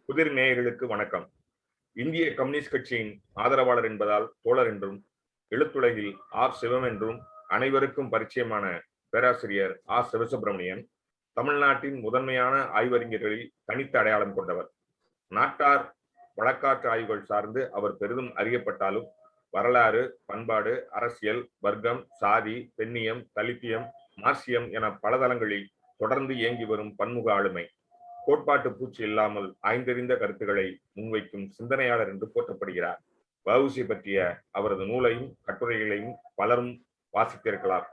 புதிர் நேயர்களுக்கு வணக்கம். இந்திய கம்யூனிஸ்ட் கட்சியின் ஆதரவாளர் என்பதால் தோழர் என்றும், எழுத்துலகில் ஆர். சிவம் என்றும் அனைவருக்கும் பரிச்சயமான பேராசிரியர் ஆர். சிவசுப்பிரமணியன் தமிழ்நாட்டின் முதன்மையான ஆய்வறிஞர்களில் தனித்த அடையாளம் கொண்டவர். நாட்டார் வழக்காற்று ஆய்வுகள் சார்ந்து அவர் பெரிதும் அறியப்பட்டாலும், வரலாறு, பண்பாடு, அரசியல், வர்க்கம், சாதி, பெண்ணியம், தலித்தியம், மார்க்சியம் என பல தளங்களில் தொடர்ந்து இயங்கி வரும் பன்முக ஆளுமை, கோட்பாட்டு பூச்சி இல்லாமல் ஆய்ந்தறிந்த கருத்துக்களை முன்வைக்கும் சிந்தனையாளர் என்று போற்றப்படுகிறார். வ.உ.சி பற்றிய அவரது நூலையும் கட்டுரைகளையும் பலரும் வாசித்திருக்கலாம்.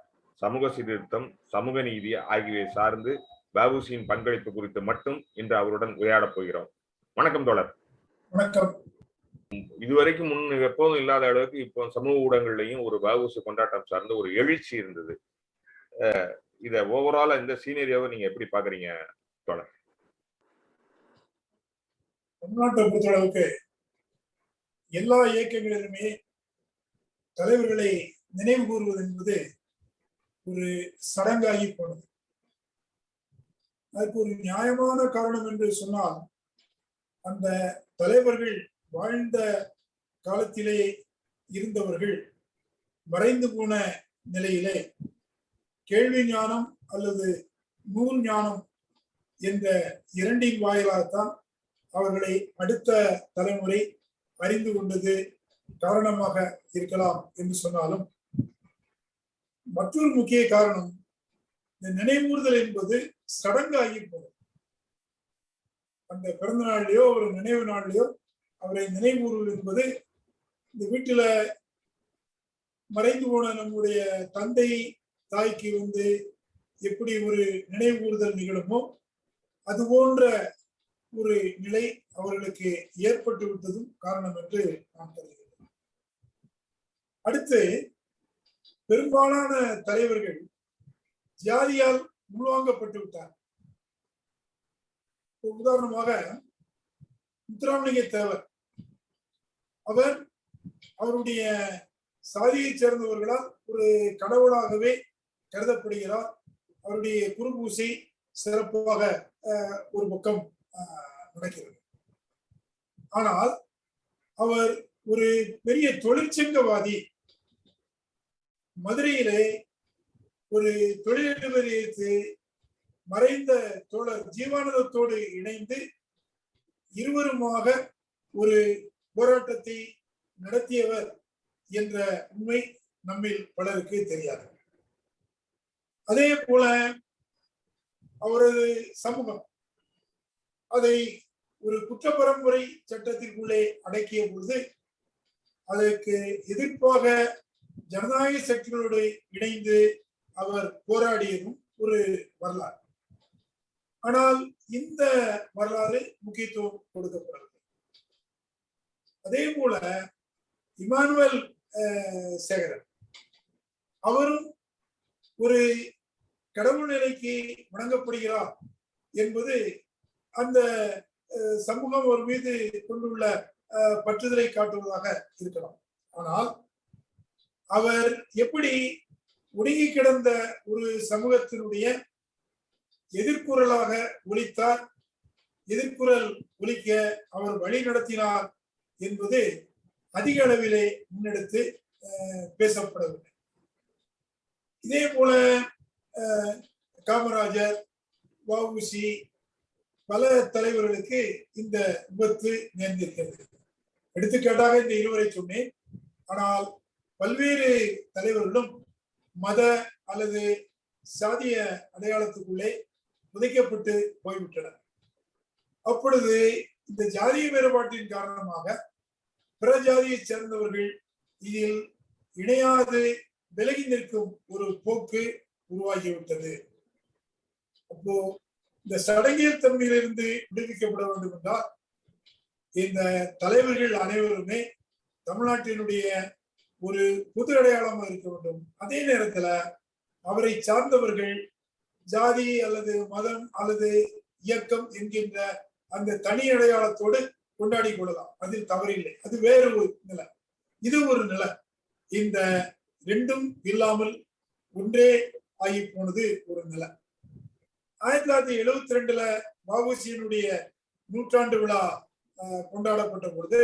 சமூக சீர்திருத்தம், சமூக நீதி ஆகியவை சார்ந்து வ.உ.சியின் பங்களிப்பு குறித்து மட்டும் இன்று அவருடன் உரையாடப் போகிறோம். வணக்கம் தோழர். வணக்கம். இதுவரைக்கும் முன் எப்போதும் இல்லாத அளவுக்கு இப்போ சமூக ஊடகங்கள்லையும் ஒரு வ.உ.சி கொண்டாட்டம் சார்ந்த ஒரு எழுச்சி இருந்தது. இத ஓவராலா இந்த சீனரியாவை நீங்க எப்படி பாக்குறீங்க தோழர்? தமிழ்நாட்டை பொறுத்தளவுக்கு எல்லா இயக்கங்களிலுமே தலைவர்களை நினைவு கூறுவது என்பது ஒரு சடங்காகி போனது. அதுக்கு ஒரு நியாயமான காரணம் என்று சொன்னால், அந்த தலைவர்கள் வாழ்ந்த காலத்திலே இருந்தவர்கள் மறைந்து போன நிலையிலே கேள்வி ஞானம் அல்லது நூல் ஞானம் என்ற இரண்டின் வாயிலாகத்தான் அவர்களை அடுத்த தலைமுறை அறிந்து கொண்டது காரணமாக இருக்கலாம் என்று சொன்னாலும், மற்றொரு முக்கிய காரணம், இந்த நினைவூறுதல் என்பது சடங்காகி போகும். அந்த பிறந்த நாள்லயோ ஒரு நினைவு நாள்லயோ அவரை நினைவூறுவது என்பது, இந்த வீட்டுல மறைந்து போன நம்முடைய தந்தை தாய்க்கு எப்படி ஒரு நினைவூறுதல் நிகழுமோ அது போன்ற ஒரு நிலை அவர்களுக்கு ஏற்பட்டு விட்டதும் காரணம் என்று நான் கருதுகிறேன். அடுத்து, பெரும்பாலான தலைவர்கள் ஜாதியால் உள்வாங்கப்பட்டு விட்டார். உதாரணமாக முத்துராமலிங்க தேவர், அவர் அவருடைய சாதியை சேர்ந்தவர்களால் ஒரு கடவுளாகவே கருதப்படுகிறார். அவருடைய குருபூசை சிறப்பாக ஒரு பக்கம் நடக்கிறது. ஆனால் அவர் ஒரு பெரிய தொழிற்சங்கவாதி. மதுரையிலே ஒரு தொழிலதிபருக்கு மறைந்த தோழர் ஜீவானந்தத்தோடு இணைந்து இருவருமாக ஒரு போராட்டத்தை நடத்தியவர் என்ற உண்மை நம்மில் பலருக்கு தெரியாது. அதே போல அவரது சமூகம் அதை ஒரு குற்றப்பரம்பரை சட்டத்திற்குள்ளே அடக்கிய பொழுது அதற்கு எதிர்ப்பாக ஜனநாயக சக்திகளோடு இணைந்து அவர் போராடியதும் ஒரு வரலாறு. ஆனால் இந்த வரலாறு முக்கியத்துவம் கொடுக்கப்படவில்லை. அதே போல இமானுவேல் சேகரன், அவரும் ஒரு கடவுள் நிலைக்கு வணங்கப்படுகிறார் என்பது அந்த சமூகம் அவர் மீது கொண்டுள்ள பற்றுதலை காட்டுவதாக இருக்கலாம். ஆனால் அவர் எப்படி ஒடுங்கி கிடந்த ஒரு சமூகத்தினுடைய எதிர்குரலாக ஒலித்தார், எதிர்குரல் ஒலிக்க அவர் வழி நடத்தினார் என்பது அதிக அளவிலே முன்னெடுத்து பேசப்படவில்லை. இதே போல காமராஜர், வ.உ.சி, பல தலைவர்களுக்கு இந்த விபத்து நேர்ந்திருக்கிறது. எடுத்துக்காட்டாக இந்த இருவரை சொன்னேன். ஆனால் பல்வேறு தலைவர்களும் மத அல்லது சாதிய அடையாளத்துக்குள்ளே புதைக்கப்பட்டு போய்விட்டனர். அப்பொழுது இந்த ஜாதிய வேறுபாட்டின் காரணமாக பிற ஜாதியை சேர்ந்தவர்கள் இதில் இணையாது விலகி நிற்கும் ஒரு போக்கு உருவாகிவிட்டது. அப்போ இந்த சடங்கியல் தன்மையிலிருந்து விடுவிக்கப்பட வேண்டும் என்றால் இந்த தலைவர்கள் அனைவருமே தமிழ்நாட்டினுடைய ஒரு பொது அடையாளமாக இருக்க வேண்டும். அதே நேரத்துல அவரை சார்ந்தவர்கள் ஜாதி அல்லது மதம் அல்லது இயக்கம் என்கின்ற அந்த தனி அடையாளத்தோடு கொண்டாடி கொள்ளலாம், அதில் தவறில்லை. அது வேறு ஒரு நிலை, இது ஒரு நிலை. இந்த ரெண்டும் இல்லாமல் ஒன்றே ஆகி போனது ஒரு நிலை. 1972 வ.உ.சியினுடைய 100ஆண்டு விழா கொண்டாடப்பட்ட பொழுது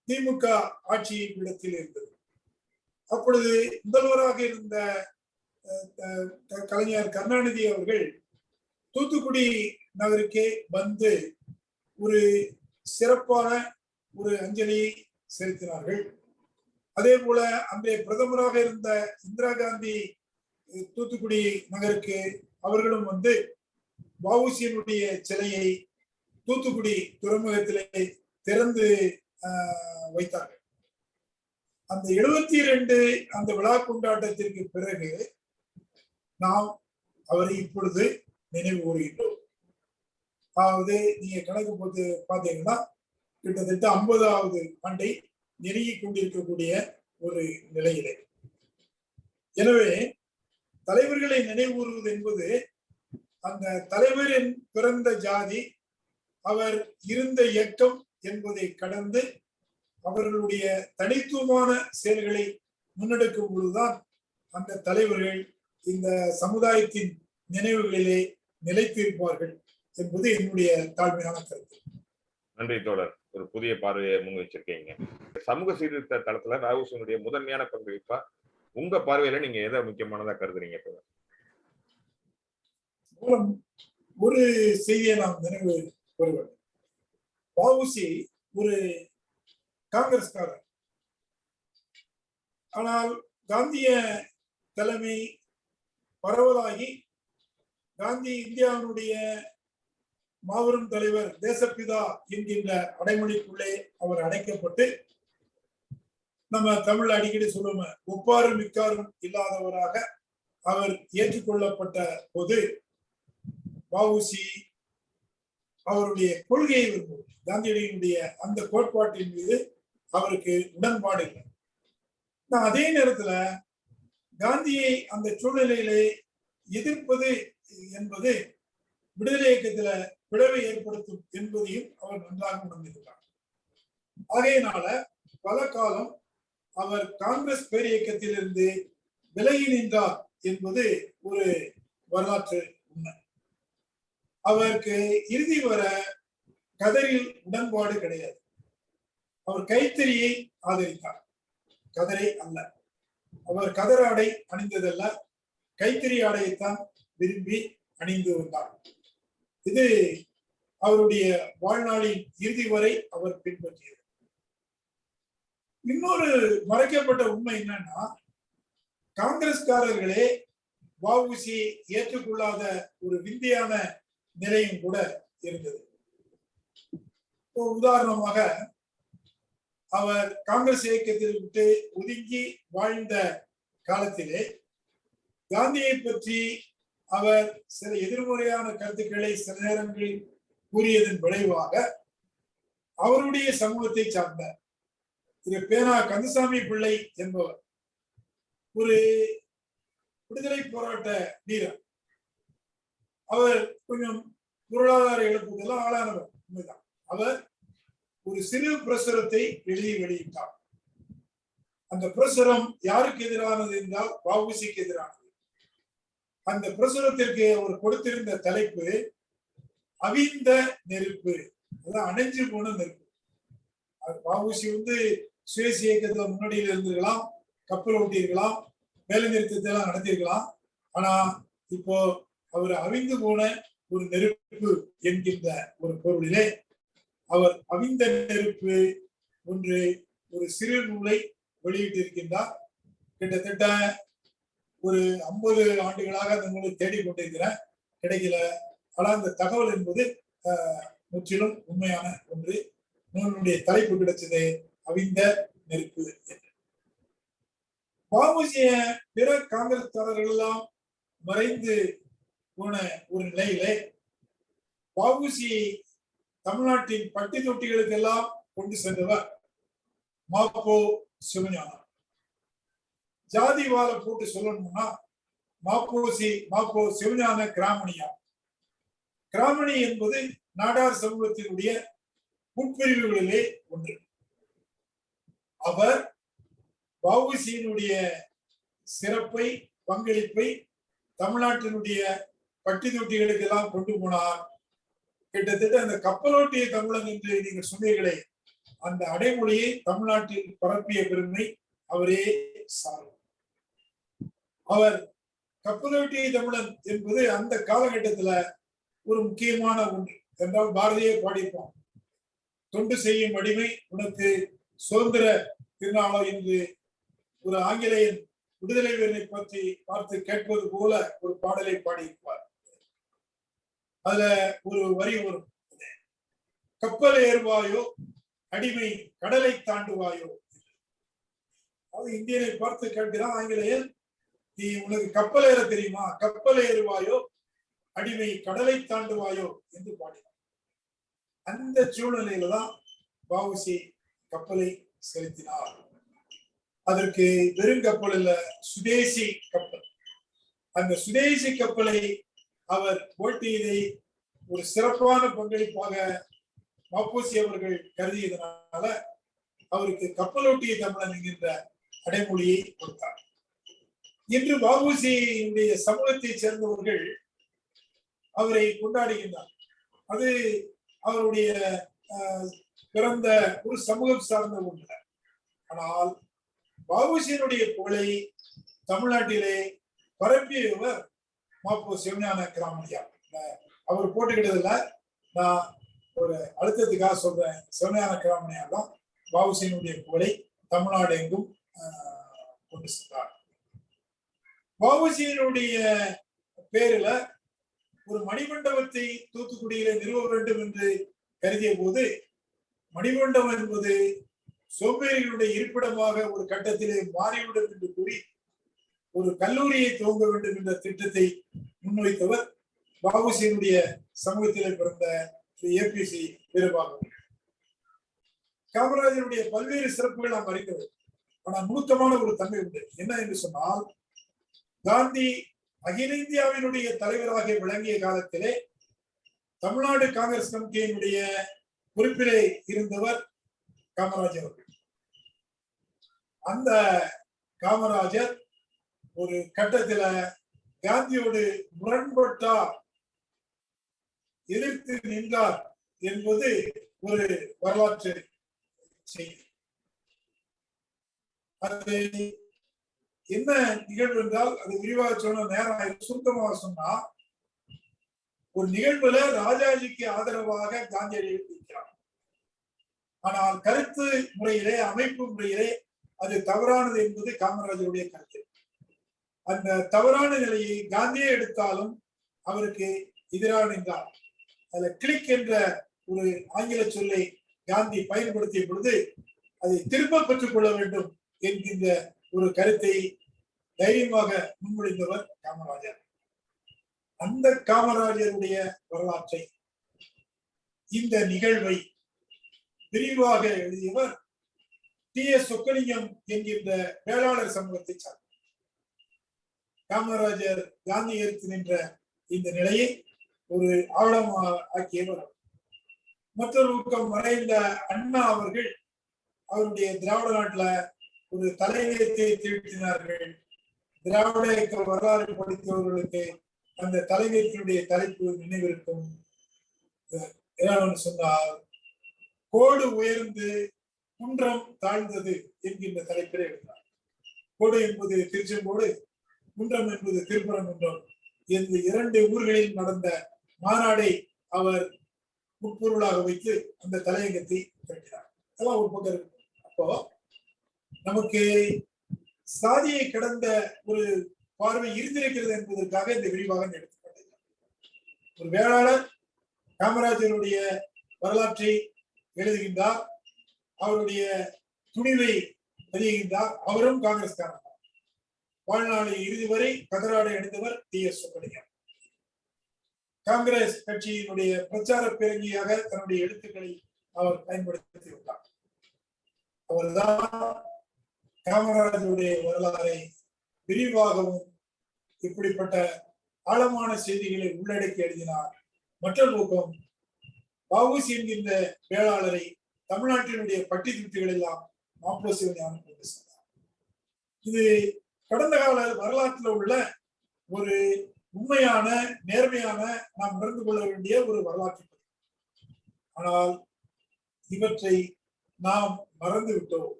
திமுக ஆட்சி இடத்தில் இருந்தது. அப்பொழுது முதல்வராக இருந்த கலைஞர் கருணாநிதி அவர்கள் தூத்துக்குடி நகருக்கே வந்து ஒரு சிறப்பான ஒரு அஞ்சலியை செலுத்தினார்கள். அதே போல அன்றைய பிரதமராக இருந்த இந்திரா காந்தி தூத்துக்குடி நகருக்கு அவர்களும் வந்து வஉசியினுடைய சிலையை தூத்துக்குடி துறைமுகத்திலே திறந்து வைத்தார்கள். அந்த 72 அந்த விழா கொண்டாட்டத்திற்கு பிறகு நாம் அவரை இப்பொழுது நினைவு கூறுகின்றோம். அதாவது நீங்க கணக்கு போட்டு பார்த்தீங்கன்னா கிட்டத்தட்ட 50வது ஆண்டை நெருங்கி கொண்டிருக்கக்கூடிய ஒரு நிலையிலே. எனவே தலைவர்களை நினைவுறுவது என்பது அந்த தலைவரின் பிறந்த ஜாதி, அவர் இருந்த இயக்கம் என்பதை கடந்து அவர்களுடைய தனித்துவமான செயல்களை முன்னெடுக்கும் பொழுதுதான் அந்த தலைவர்கள் இந்த சமுதாயத்தின் நினைவுகளிலே நிலைத்திருப்பார்கள் என்பது என்னுடைய தாழ்மையான கருத்து. நன்றி தோழர், ஒரு புதிய பார்வையை முன் வச்சிருக்கீங்க. சமூக சீர்திருத்த தளத்துல வஉசியினுடைய முதன்மையான பங்களிப்பா உங்க பார்வையில நீங்க எதை முக்கியமானதா கருதுறீங்க? ஒரு செய்தியை நாம் நினைவு கூறுவோம். வஉசி ஒரு காங்கிரஸ்காரர். ஆனால் காந்திய தலைமை பரவலாகி காந்தி இந்தியாவினுடைய மாபெரும் தலைவர், தேசப்பிதா என்கின்ற அடைமொழிக்குள்ளே அவர் அடைக்கப்பட்டு, நம்ம தமிழ் அடிக்கடி சொல்லுவோம், ஒப்பாரும் மிக்காரும் இல்லாதவராக அவர் ஏற்றுக்கொள்ளப்பட்ட போது வஉசி அவருடைய கொள்கையை விரும்பும், காந்தியடிகளுடைய அந்த கோட்பாட்டின் மீது அவருக்கு உடன்பாடு இல்லை. அதே நேரத்துல காந்தியை அந்த சூழ்நிலையிலே எதிர்ப்பது என்பது விடுதலை இயக்கத்துல பிளவை ஏற்படுத்தும் என்பதையும் அவர் நன்றாக உணர்ந்திருக்கிறார். ஆகையினால பல காலம் அவர் காங்கிரஸ் பேரியக்கத்திலிருந்து விலகி நின்றார் என்பது ஒரு வரலாற்று உண்மை. அவருக்கு இறுதி வர கதரில் உடன்பாடு கிடையாது. அவர் கைத்தறியை ஆதரித்தார், கதரை அல்ல. அவர் கதர் ஆடை அணிந்ததல்ல, கைத்தறி ஆடையைத்தான் விரும்பி அணிந்து வந்தார். இது அவருடைய வாழ்நாளின் இறுதி வரை அவர் பின்பற்றியது. இன்னொரு மறைக்கப்பட்ட உண்மை என்னன்னா, காங்கிரஸ்காரர்களே வஉசி ஏற்றுக்கொள்ளாத ஒரு விந்தியான நிலையும் கூட இருந்தது. உதாரணமாக, அவர் காங்கிரஸ் இயக்கத்தில் விட்டு ஒதுங்கி வாழ்ந்த காலத்திலே காந்தியை பற்றி அவர் சில எதிர்மறையான கருத்துக்களை சில நேரங்களில் கூறியதன் விளைவாக அவருடைய சமூகத்தை சார்ந்த பேனா கந்தசாமி பிள்ளை என்பவர் ஒரு விடுதலை போராட்ட வீரர். அவர் கொஞ்சம் பொருளாதார இழப்புக்கெல்லாம் ஆளானவர் உண்மைதான். அவர் ஒரு சிறு பிரசுரத்தை எழுதி வெளியிட்டார். அந்த பிரசுரம் யாருக்கு எதிரானது என்றால் வஉசிக்கு எதிரானது. அந்த பிரசுரத்திற்கு அவர் கொடுத்திருந்த தலைப்பு அவிந்த நெருப்பு, அதான் அணைஞ்சு போன நெருப்பு. வஉசி சுயேசி இயக்கத்துல முன்னாடியில் இருந்திருக்கலாம், கப்பல் ஓட்டியிருக்கலாம், வேலை நிறுத்தத்தை எல்லாம் நடத்தியிருக்கலாம். ஆனா இப்போ அவர் அவிந்து போன ஒரு நெருப்பு என்கின்ற ஒரு பொருளிலே அவர் அவிந்த நெருப்பு ஒரு சிறு நூலை வெளியிட்டிருக்கின்றார். கிட்டத்தட்ட ஒரு 50 ஆண்டுகளாக அந்த நூலை தேடிக்கொண்டிருக்கிறேன், கிடைக்கல. ஆனா அந்த தகவல் என்பது முற்றிலும் உண்மையான ஒன்று. நூலுடைய தலைப்பு கிடைச்சது அவிந்த நெருப்பு என்று. வஉசிய பிற காங்கிரஸ்காரர்கள் எல்லாம் மறைந்து போன ஒரு நிலையிலே வஉசி தமிழ்நாட்டின் பட்டி தொட்டிகளுக்கெல்லாம் கொண்டு சென்றவர் மாப்போ சிவஞானம். ஜாதிவாத போட்டு சொல்லணும்னா மாப்போ சிவஞான கிராமணியா. கிராமணி என்பது நாடார் சமூகத்தினுடைய உட்பிரிவுகளிலே ஒன்று. அவர் வஉசியினுடைய சிறப்பை, பங்களிப்பை தமிழ்நாட்டினுடைய பட்டி தொட்டிகளுக்கு எல்லாம் கொண்டு போனார். கிட்டத்தட்ட அந்த கப்பலோட்டிய தமிழன் என்று நீங்கள் சொன்னீர்களே, அந்த அடைமொழியை தமிழ்நாட்டில் பரப்பிய பெருமை அவரே சாரும். அவர் கப்பலோட்டிய தமிழன் என்பது அந்த காலகட்டத்துல ஒரு முக்கியமான ஒன்று என்றால் பாரதியை பாடிப்போம். தொண்டு செய்யும் அடிமை உனக்கு சுதந்திர திருநாளோ என்று ஒரு ஆங்கிலேயன் விடுதலை வீரனை பற்றி பார்த்து கேட்பது போல ஒரு பாடலை பாடியிருப்பார். அதுல ஒரு வரி வரும், கப்பல் ஏறுவாயோ அடிமை கடலை தாண்டுவாயோ. அது இந்தியனை பார்த்து கேட்கிறான் ஆங்கிலேயன், நீ உனக்கு கப்பல் ஏற தெரியுமா, கப்பல் ஏறுவாயோ அடிமை கடலை தாண்டுவாயோ என்று பாடினார். அந்த சூழ்நிலையில தான் வ.உ.சி. கப்பலை செலுத்தினார். அதற்கு வெறுங்கப்பல் இல்ல, சுதேசி கப்பல். அந்த சுதேசி கப்பலை அவர் ஓட்டியதை ஒரு சிறப்பான பங்களிப்பாக வ.உ.சி. அவர்கள் கருதியதனால அவருக்கு கப்பலோட்டிய தமிழன் என்கின்ற அடைமொழியை கொடுத்தார். இன்று வ.உ.சி.யுடைய சமூகத்தை சேர்ந்தவர்கள் அவரை கொண்டாடுகின்றார். அது அவருடைய பிறந்த ஒரு சமூகம் சார்ந்த ஒன்று. ஆனால் வ.உ.சி.யினுடைய புகழை தமிழ்நாட்டிலே பரப்பியவர் மாப்போ சிவஞான கிராமணியார். அவர் போட்டுக்கிட்டதுல நான் ஒரு அழுத்தத்துக்காக சொல்றேன், சிவஞான கிராமணியார் தான் வ.உ.சி.யினுடைய புகழை தமிழ்நாடு எங்கும் கொண்டு சென்றார். வ.உ.சி.யினுடைய பேரில ஒரு மணிமண்டபத்தை தூத்துக்குடியில நிறுவ வேண்டும் என்று கருதிய போது, மணிமண்டபம் என்பது சோம்பேறிகளுடைய இருப்பிடமாக ஒரு கட்டத்திலே மாறிவிடும் என்று கூறி ஒரு கல்லூரியை துவங்க வேண்டும் என்ற திட்டத்தை முன்வைத்தவர் வ.உ.சி.யினுடைய சமூகத்திலே பிறந்த ஏ.பி.சி. வீரபாகு. காமராஜருடைய பல்வேறு சிறப்புகள் நாம் அறிந்தது. ஆனால் நுணுக்கமான ஒரு தன்மை உண்டு. என்ன என்று சொன்னால், காந்தி அகில இந்தியாவினுடைய தலைவராக விளங்கிய காலத்திலே தமிழ்நாடு காங்கிரஸ் கமிட்டியினுடைய பொறுப்பிலே இருந்தவர் காமராஜர் அவர்கள். அந்த காமராஜர் ஒரு கட்டத்துல காந்தியோடு முரண்பட்டார், எதிர்த்து நின்றார் என்பது ஒரு வரலாற்று செய்தி. அது என்ன நிகழ்வு என்றால், அது விரிவாக சொன்ன நேரம் சுருக்கமாக சொன்னா, ஒரு நிகழ்வுல ராஜாஜிக்கு ஆதரவாக காந்தியடிகள் இருக்கிறார். ஆனால் கருத்து முறையிலே, அமைப்பு முறையிலே அது தவறானது என்பது காமராஜருடைய கருத்து. அந்த தவறான நிலையை காந்தியே எடுத்தாலும் அவருக்கு எதிராக நின்றார். அதுல கிளிக் என்ற ஒரு ஆங்கில சொல்லை காந்தி பயன்படுத்திய பொழுது அதை திரும்ப பெற்றுக் கொள்ள வேண்டும் என்கின்ற ஒரு கருத்தை தைரியமாக முன்மொழிந்தவர் காமராஜர். அந்த காமராஜருடைய வரலாற்றை, இந்த நிகழ்வை விரிவாக எழுதியவர் டி.எஸ். சொக்கலிங்கம் என்கின்ற வேளாளர் சமூகத்தை சார்ந்த. காமராஜர் காந்தி எடுத்து நின்ற இந்த நிலையை ஒரு ஆழமாக ஆக்கியவர். மற்றொரு பக்கம் மறைந்த அண்ணா அவர்கள் அவருடைய திராவிட நாட்டுல ஒரு தலைமையத்தை தீட்டினார்கள். திராவிட இயக்க வரலாறு படித்தவர்களுக்கு அந்த தலைமையத்தினுடைய தலைப்பு நினைவிருக்கும். சொன்னால், கோடு உயர்ந்து குன்றம் தாழ்ந்தது என்கின்ற தலைப்பிலே எழுதினார். கோடு என்பது திருச்செங்கோடு, குன்றம் என்பது திருப்பரங்குன்றம். இந்த இரண்டு ஊர்களில் நடந்த மாநாடை அவர் உட்பொருளாக வைத்து அந்த தலையங்கத்தை திரட்டினார். அதெல்லாம் ஒரு பக்கம் இருக்கு. அப்போ நமக்கு சாதியை கடந்த ஒரு பார்வை இருந்திருக்கிறது என்பதற்காக இந்த விரிவாக எடுத்துக்கொண்டது. ஒரு வேளாளர் காமராஜருடைய வரலாற்றை எழுதுகின்றார், அவருடைய துணிவை பதிகின்றார். அவரும் காங்கிரஸ்காரர். வாழ்நாளில் இறுதி வரை கதராடை அணிந்தவர் டி.எஸ். சொக்கலிங்கம். காங்கிரஸ் கட்சியினுடைய பிரச்சார பேரங்கியாக தன்னுடைய எழுத்துக்களை அவர் பயன்படுத்தி விட்டார். அவர்தான் காமராஜருடைய வரலாறை விரிவாகவும் இப்படிப்பட்ட ஆழமான செய்திகளை உள்ளடக்கி எழுதினார். மற்றொரு பக்கம் வ.உ.சி. என்கின்ற வேளாளரை தமிழ்நாட்டினுடைய பட்டி திருப்திகள் எல்லாம் மாப்போ சிவஞானம் கொண்டு சென்றார். இது கடந்த கால வரலாற்றில் உள்ள ஒரு உண்மையான, நேர்மையான, நாம் உணர்ந்து கொள்ள வேண்டிய ஒரு வரலாற்று. ஆனால் இவற்றை நாம் மறந்து விட்டோம்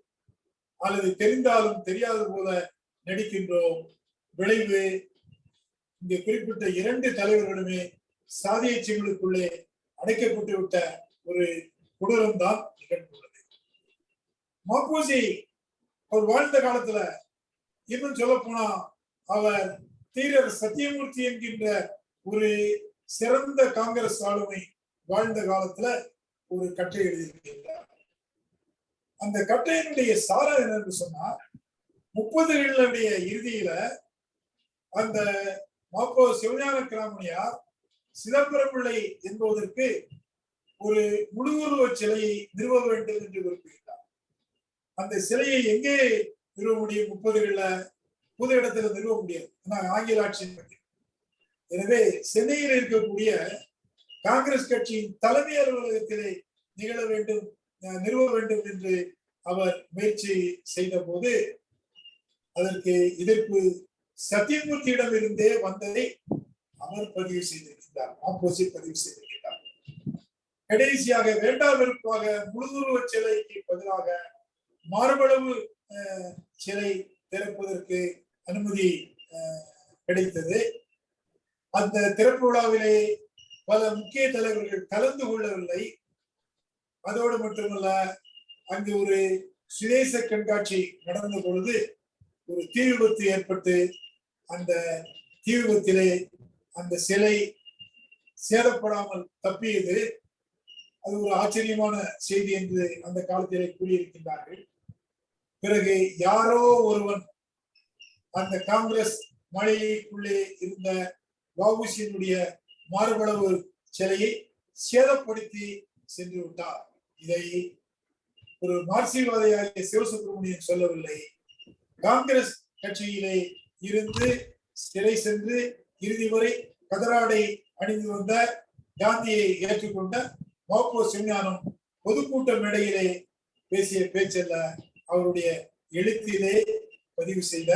அல்லது தெரிந்தாலும் தெரியாத போல நடிக்கின்றோம். விளைவு இங்கே குறிப்பிட்ட 2 தலைவர்களுமே சாதிய சிங்களுக்குள்ளே அடைக்கப்பட்டு விட்ட ஒரு கொடூரம் தான் நிகழ்ந்துள்ளது. மாப்போசி அவர் வாழ்ந்த காலத்துல இன்னும் சொல்ல போனா அவர் தீரர் சத்தியமூர்த்தி என்கின்ற ஒரு சிறந்த காங்கிரஸ் ஆளுமை வாழ்ந்த காலத்துல ஒரு கட்டுரை எழுதியிருக்கின்றார். அந்த கட்டுரையினுடைய சாரம் என்னன்னு சொன்னா 30களுடைய இறுதியில அந்த மாப்போ சிவஞான கிராமணியார் சிதம்பரம் பிள்ளை என்பதற்கு ஒரு முழு உருவ சிலையை நிறுவ வேண்டும் என்று விரும்புகிறார். அந்த சிலையை எங்கே நிறுவ முடியும்? 30களில் புது இடத்துல நிறுவ முடியாது, ஆங்கில ஆட்சி. எனவே சென்னையில் இருக்கக்கூடிய காங்கிரஸ் கட்சியின் தலைமை அலுவலகத்திலே நிறுவ வேண்டும் என்று அவர் முயற்சி செய்த போது அதற்கு எதிர்ப்பு சத்தியமூர்த்தியிடம் இருந்தே வந்ததை அவர் பதிவு செய்திருக்கிறார், மாப்போசி பதிவு செய்திருக்கிறார். கடைசியாக வேண்டாம் வெறுப்பாக முழுதுருவ சிலைக்கு பதிலாக மார்பளவு சிலை திறப்பதற்கு அனுமதி கிடைத்தது. அந்த திறப்பு விழாவிலே பல முக்கிய தலைவர்கள் கலந்து கொள்ளவில்லை. அதோடு மட்டுமல்ல, அங்கு ஒரு சுதேச கண்காட்சி நடந்த பொழுது ஒரு தீ விபத்து ஏற்பட்டு அந்த தீ விபத்திலே அந்த சிலை சேதப்படாமல் தப்பியது. அது ஒரு ஆச்சரியமான செய்தி என்று அந்த காலத்திலே கூறியிருக்கின்றார்கள். பிறகு யாரோ ஒருவன் அந்த காங்கிரஸ் மாளிகைக்குள்ளே இருந்த வஉசியினுடைய மார்பளவு சிலையை சேதப்படுத்தி சென்று விட்டார். இதை ஒரு மார்க்சியவாதியாகிய சிவசுப்பிரமணியன் சொல்லவில்லை. காங்கிரஸ் கட்சியிலே இருந்து சிறை சென்று இறுதி வரை கதராடை அணிந்து வந்த காந்தியை ஏற்றுக்கொண்ட மாப்போ சிவஞானம் பொதுக்கூட்ட மேடையிலே பேசிய பேச்சல்ல, அவருடைய எழுத்திலே பதிவு செய்த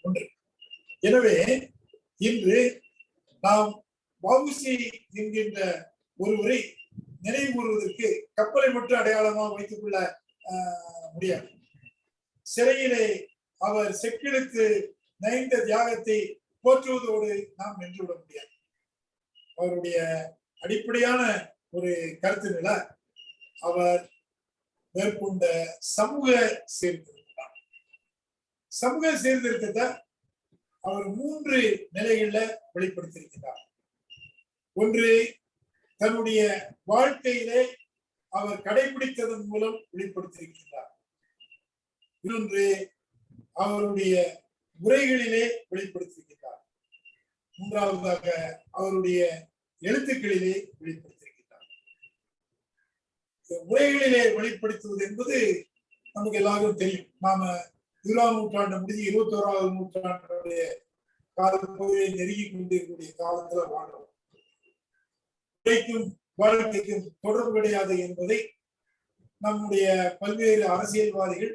ஒன்று. எனவே இன்று நாம் வஉசி என்கின்ற ஒருவரை நினைவு கூறுவதற்கு கப்பலை மட்டும் அடையாளமாக வைத்துக் கொள்ள முடியாது. சிறையிலே அவர் செக்கிழுத்து நைந்த தியாகத்தை போற்றுவதோடு நாம் நின்றுவிட முடியாது. அவருடைய அடிப்படையான ஒரு கருத்து நில அவர் மேற்கொண்ட சமூக சீர்திருத்தம். சமூக சீர்திருத்தத்தை அவர் 3 நிலைகள்ல வெளிப்படுத்தியிருக்கிறார். ஒன்று, தன்னுடைய வாழ்க்கையிலே அவர் கடைபிடித்ததன் மூலம் வெளிப்படுத்தியிருக்கிறார். இன்னொன்று, அவருடைய உரைகளிலே வெளிப்படுத்தியிருக்கிறார். மூன்றாவதாக, அவருடைய எழுத்துக்களிலே வெளிப்படுத்தியிருக்கிறார். உரைகளிலே வெளிப்படுத்துவது என்பது நமக்கு எல்லாரும் தெரியும். நாம 20ஆம் நூற்றாண்டு முடிஞ்சு 21வது நூற்றாண்டுடைய காலப்பகுதியை நெருங்கி கொண்டிருக்கக்கூடிய காலத்துல வாழ்றோம். உரைக்கும் வாழ்க்கைக்கும் தொடர்பு கிடையாது என்பதை நம்முடைய பல்வேறு அரசியல்வாதிகள்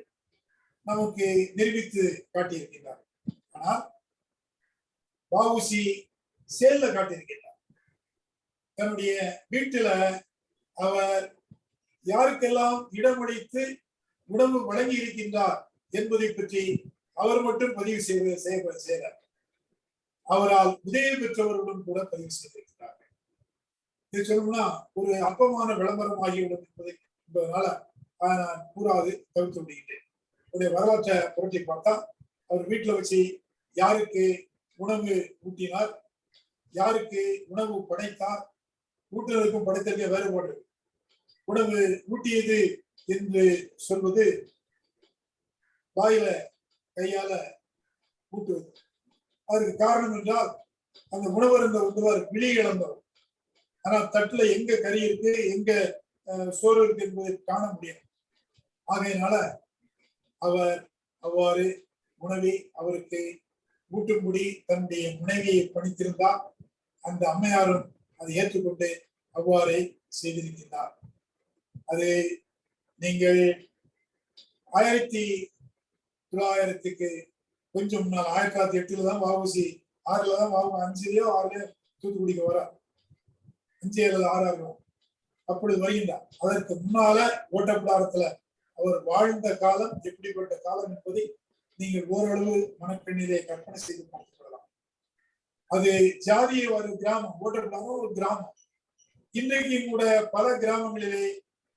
நமக்கு நிரூபித்து காட்டியிருக்கின்றார். ஆனால் வஉசி செயல்ல காட்டியிருக்கின்றார். தன்னுடைய வீட்டுல அவர் யாருக்கெல்லாம் இடமளித்து உணவு வழங்கி இருக்கின்றார் என்பதை பற்றி அவர் மட்டும் பதிவு செய்கிறார். அவரால் உதவி பெற்றவர்களும் கூட பதிவு செய்திருக்கிறார்கள். இது சொல்லணும்னா ஒரு அற்பமான விளம்பரம் ஆகிவிடும் என்பதனால நான் கூறாது தவிர்த்து விடுகின்றேன். அவருடைய வரலாற்றை புரட்டி பார்த்தா அவர் வீட்டுல வச்சு யாருக்கு உணவு ஊட்டினார், யாருக்கு உணவு படைத்தார், ஊட்டுவதற்கும் படைத்தற்கும் வேறுபாடு. உணவு ஊட்டியது என்று சொல்வது வாயில கையால ஊட்டுவது. அதற்கு காரணம் என்றால் அந்த உணவருந்த ஒருவர் விழி இழந்தவர். ஆனால் தட்டுல எங்க கறி இருக்கு, எங்க சோறு இருக்கு என்பதை காண முடியாது. ஆகையினால அவர் அவ்வாறு உணவை அவருக்கு ஊட்டும்படி தன்னுடைய மனைவியை பணித்திருந்தார். அந்த அம்மையாரும் அதை ஏற்றுக்கொண்டு அவ்வாறு செய்திருக்கின்றார். அது நீங்கள் 1900க்கு கொஞ்சம் முன்னால் 1908 தான் வஉசி 6ல தான் 5லயோ 6லயோ தூத்துக்குடிக்கு வர 5 அல்லது 6 இருக்கும். அப்பொழுது வருகின்றார். அதற்கு முன்னால ஓட்டப்பிடாரத்துல அவர் வாழ்ந்த காலம் எப்படிப்பட்ட காலம் என்பதை நீங்கள் ஓரளவு மனக்கண்ணிலே கற்பனை செய்து பார்த்துக் கொள்ளலாம். அது ஜாதிய ஒரு கிராமம், ஓட்டப்பிடாரம் ஒரு கிராமம். இன்றைக்கும் கூட பல கிராமங்களிலே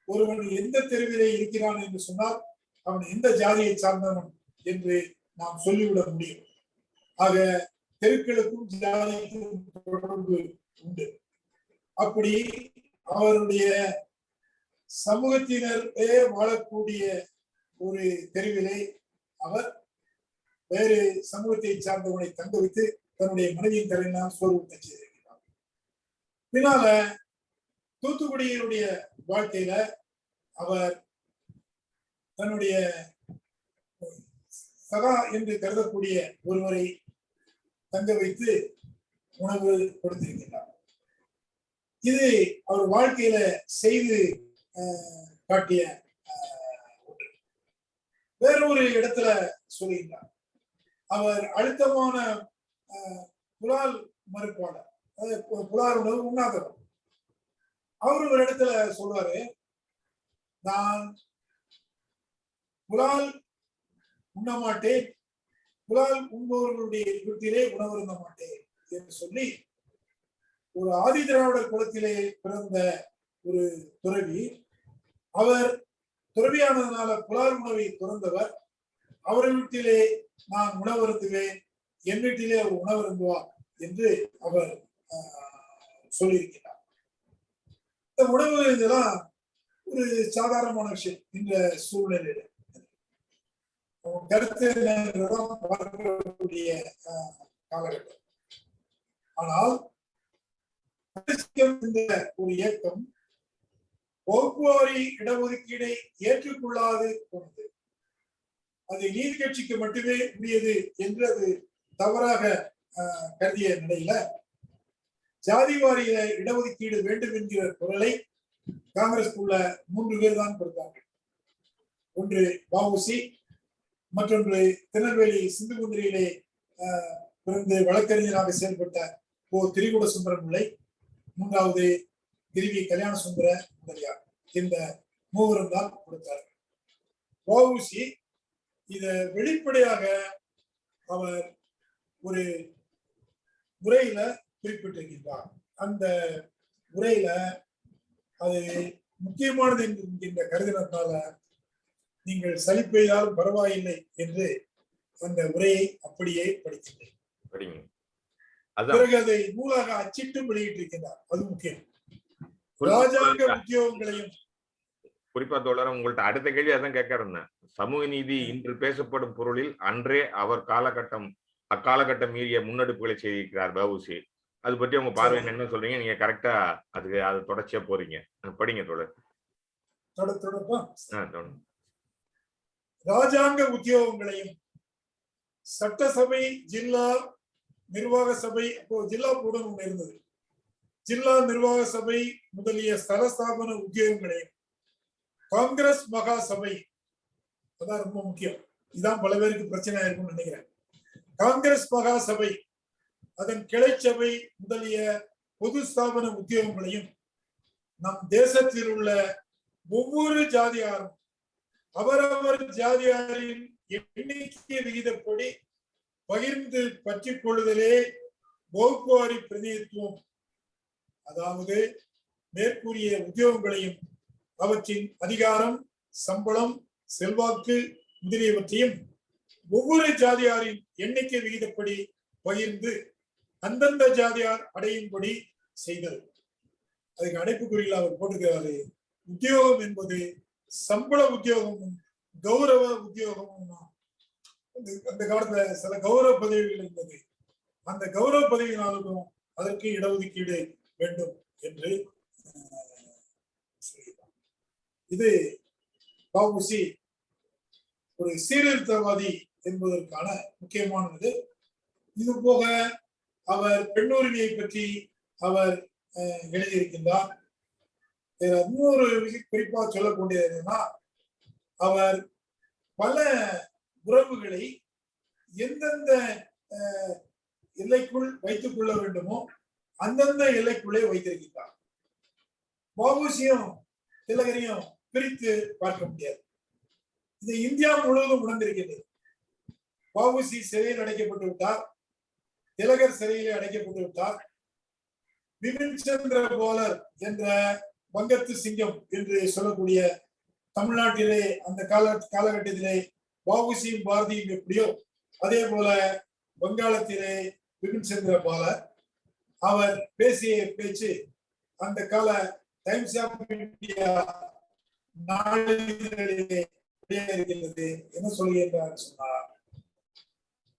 ஒருவன் எந்த தெருவிலே இருக்கிறான் என்று சொன்னால் அவன் எந்த ஜாதியை சார்ந்தவன் என்று நாம் சொல்லிவிட முடியும். ஆக தெருக்களுக்கும் ஜாதிக்கும் தொடர்பு உண்டு. அப்படி அவருடைய சமூகத்தினரே வாழக்கூடிய ஒரு தெருவிலே அவர் வேறு சமூகத்தை சார்ந்தவனை தங்க வைத்து தன்னுடைய மனைவியின் தலையினால் சோறு ஊட்ட செய்திருக்கிறார். பின்னால தூத்துக்குடியினுடைய வாழ்க்கையில அவர் தன்னுடைய சகா என்று கருதக்கூடிய ஒருவரை தங்க வைத்து உணவு கொடுத்திருக்கிறார். இது அவர் வாழ்க்கையில செய்து காட்டிய ஒன்று. வேறொரு இடத்துல சொல்லுகிறார், அவர் அழுத்தமான புலால் மறுப்பாளர், புலால் உணவு உண்ணாதவர். அவர் ஒரு இடத்துல சொல்றாரு, நான் புலால் உண்ண மாட்டேன், புலால் உண்பவர்களுடைய வீட்டிலே உணவு இருந்த மாட்டேன் என்று சொல்லி ஒரு ஆதி திராவிடர் குலத்திலே பிறந்த ஒரு துறவி, அவர் துறவியானதுனால புலால் உணவை துறந்தவர். அவர் வீட்டிலே நான் உணவருந்துவேன், என் வீட்டிலே அவர் உணவருந்துவார் என்று அவர் சொல்லியிருக்கிறார். இந்த உணவு இதெல்லாம் ஒரு சாதாரணமான விஷயம் இந்த சூழ்நிலையில. கருத்து பார்க்கக்கூடிய காலகட்டம். ஆனால் ஒரு இயக்கம் வகுப்புவாரி இடஒதுக்கீடை ஏற்றுக்கொள்ளாது போனது. அது நீதி கட்சிக்கு மட்டுமே உரியது என்று அது தவறாக கருதிய நிலையில ஜாதி வாரிய இடஒதுக்கீடு வேண்டும் என்கிற குரலை காங்கிரஸ்க்குள்ள 3 பேர் தான் கொடுத்தார்கள். ஒன்று வஉசி, மற்றொன்று திருநெல்வேலி சிந்துகுந்திரியிலே பிறந்து வழக்கறிஞராக செயல்பட்ட திரிகுட சுந்தரம் பிள்ளை, மூன்றாவது திருவி கல்யாண சுந்தர முதலியார். இந்த மூவரும் தான் கொடுத்தார்கள். வஉசி இத வெளிப்படையாக அவர் ஒரு உரையில குறிப்பிட்டிருக்கின்றார். அந்த உரையில அது முக்கியமானது என்கின்ற கருதினத்தால நீங்கள் சலிப்பெய்தாலும் பரவாயில்லை என்று அந்த உரையை அப்படியே படிக்கின்றேன். பிறகு அதை நூலாக அச்சிட்டும் வெளியிட்டிருக்கிறார். அது முக்கியம். ராஜாங்க உத்தியோகங்களையும் குறிப்பா தோழர், உங்கள்ட்ட அடுத்த கேள்வி அதான் கேட்க இருந்தேன். சமூக நீதி இன்று பேசப்படும் பொருளில் அன்றே அவர் அக்காலகட்டம் மீறிய முன்னெடுப்புகளை செய்திருக்கிறார் வஉசி. அது பற்றி உங்க பார்வை என்ன சொல்றீங்க? நீங்க கரெக்டா அது தொடர்ச்சியா போறீங்க. படிங்க தோழர். ராஜாங்க உத்தியோகங்களையும் சட்டசபை, ஜில்லா நிர்வாக சபை, ஜில்லா கூடம் ஒன்று இருந்தது, ஜில்லா நிர்வாக சபை முதலிய ஸ்தலஸ்தாபன உத்தியோகங்களையும் காங்கிரஸ் மகா சபை, அதான் ரொம்ப முக்கியம், இதுதான் பல பேருக்கு பிரச்சனை இருக்கும்னு நினைக்கிறேன். காங்கிரஸ் மகா சபை, அதன் கிளைச்சபை முதலிய பொது ஸ்தாபன உத்தியோகங்களையும் நம் தேசத்தில் உள்ள ஒவ்வொரு ஜாதியாரும் அவரவர் ஜாதியாரின் எண்ணிக்கை விகிதப்படி பகிர்ந்து பற்றிக் கொள்ளுதலே வகுப்புவாரி பிரதிநிதித்துவம். அதாவது மேற்கூறிய உத்தியோகங்களையும் அவற்றின் அதிகாரம், சம்பளம், செல்வாக்கு முதலியவற்றையும் ஒவ்வொரு ஜாதியாரின் எண்ணிக்கை விகிதப்படி பகிர்ந்து அந்தந்த ஜாதியார் அடையும்படி செய்தல். அதுக்கு அடைப்புக்குறியில் அவர் போட்டிருக்கிறாரு, உத்தியோகம் என்பது சம்பள உத்தியோகமும் கௌரவ உத்தியோகமும். அந்த காலத்துல சில கௌரவ பதவிகள் இருந்தது, அந்த கௌரவ பதவியினாலும் அதற்கு இடஒதுக்கீடு வேண்டும் என்று சொல்லியிருக்காங்க. இது வஉசி ஒரு சீர்திருத்தவாதி என்பதற்கான முக்கியமானது. இது போக அவர் பெண்ணுரிமையை பற்றி அவர் எழுதியிருக்கின்றார். இன்னொரு குறிப்பா சொல்லக்கூடியது என்னன்னா, அவர் பல உறவுகளை எந்தெந்த எல்லைக்குள் வைத்துக் கொள்ள வேண்டுமோ அந்தந்த எல்லைக்குள்ளே வைத்திருக்கின்றார். வஉசியும் திலகரையும் பிரித்து பார்க்க முடியாது. இது இந்தியா முழுவதும் உணர்ந்திருக்கிறது. வஉசி சிறையில் அடைக்கப்பட்டு விட்டார், திலகர் சிறையிலே அடைக்கப்பட்டு விட்டார். பிபின் சந்திர பாலர் என்ற வங்கத்து சிங்கம் என்று சொல்லக்கூடிய தமிழ்நாட்டிலே அந்த காலகட்டத்திலே வஉசியும் பாரதியும் எப்படியோ அதே போல வங்காளத்திலே பிபின் சந்திர பாலர் அவர் பேசிய பேச்சு அந்த கால டைம்ஸ் ஆஃப் இந்தியா நாளிதழிலே இருக்கிறது. என்ன சொல்கிறார் சொன்னார்,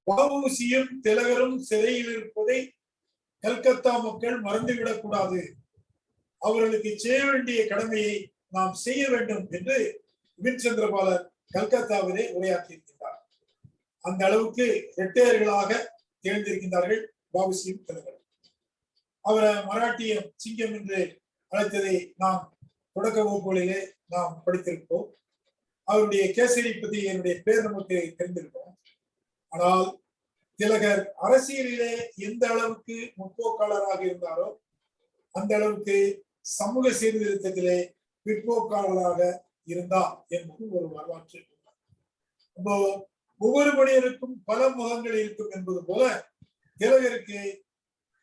வஉசியும் திலகரும் சிறையில் இருப்பதை கல்கத்தா மக்கள் மறந்துவிடக் கூடாது, அவர்களுக்கு செய்ய வேண்டிய கடமையை நாம் செய்ய வேண்டும் என்று பிபின் சந்திரபாலர் கல்கத்தாவிலே உரையாற்றியிருக்கின்றார். அந்த அளவுக்கு இரட்டையர்களாக தேர்ந்திருக்கின்றார்கள் வஉசியும் திலகரும். அவரை மராட்டிய சிங்கம் என்று அழைத்ததை நாம் தொடக்க வகுப்புகளிலே நாம் படித்திருப்போம். அவருடைய கேசரி பற்றி என்னுடைய பேர் நமக்கு தெரிந்திருக்கும். ஆனால் திலகர் அரசியலிலே எந்த அளவுக்கு முற்போக்காளராக இருந்தாரோ அந்த அளவுக்கு சமூக சீர்திருத்தத்திலே பிற்போக்காளராக இருந்தார் என்பது ஒரு வரலாற்று. இப்போ ஒவ்வொரு மனிதருக்கும் பல முகங்கள் இருக்கும் என்பது போல திலகருக்கு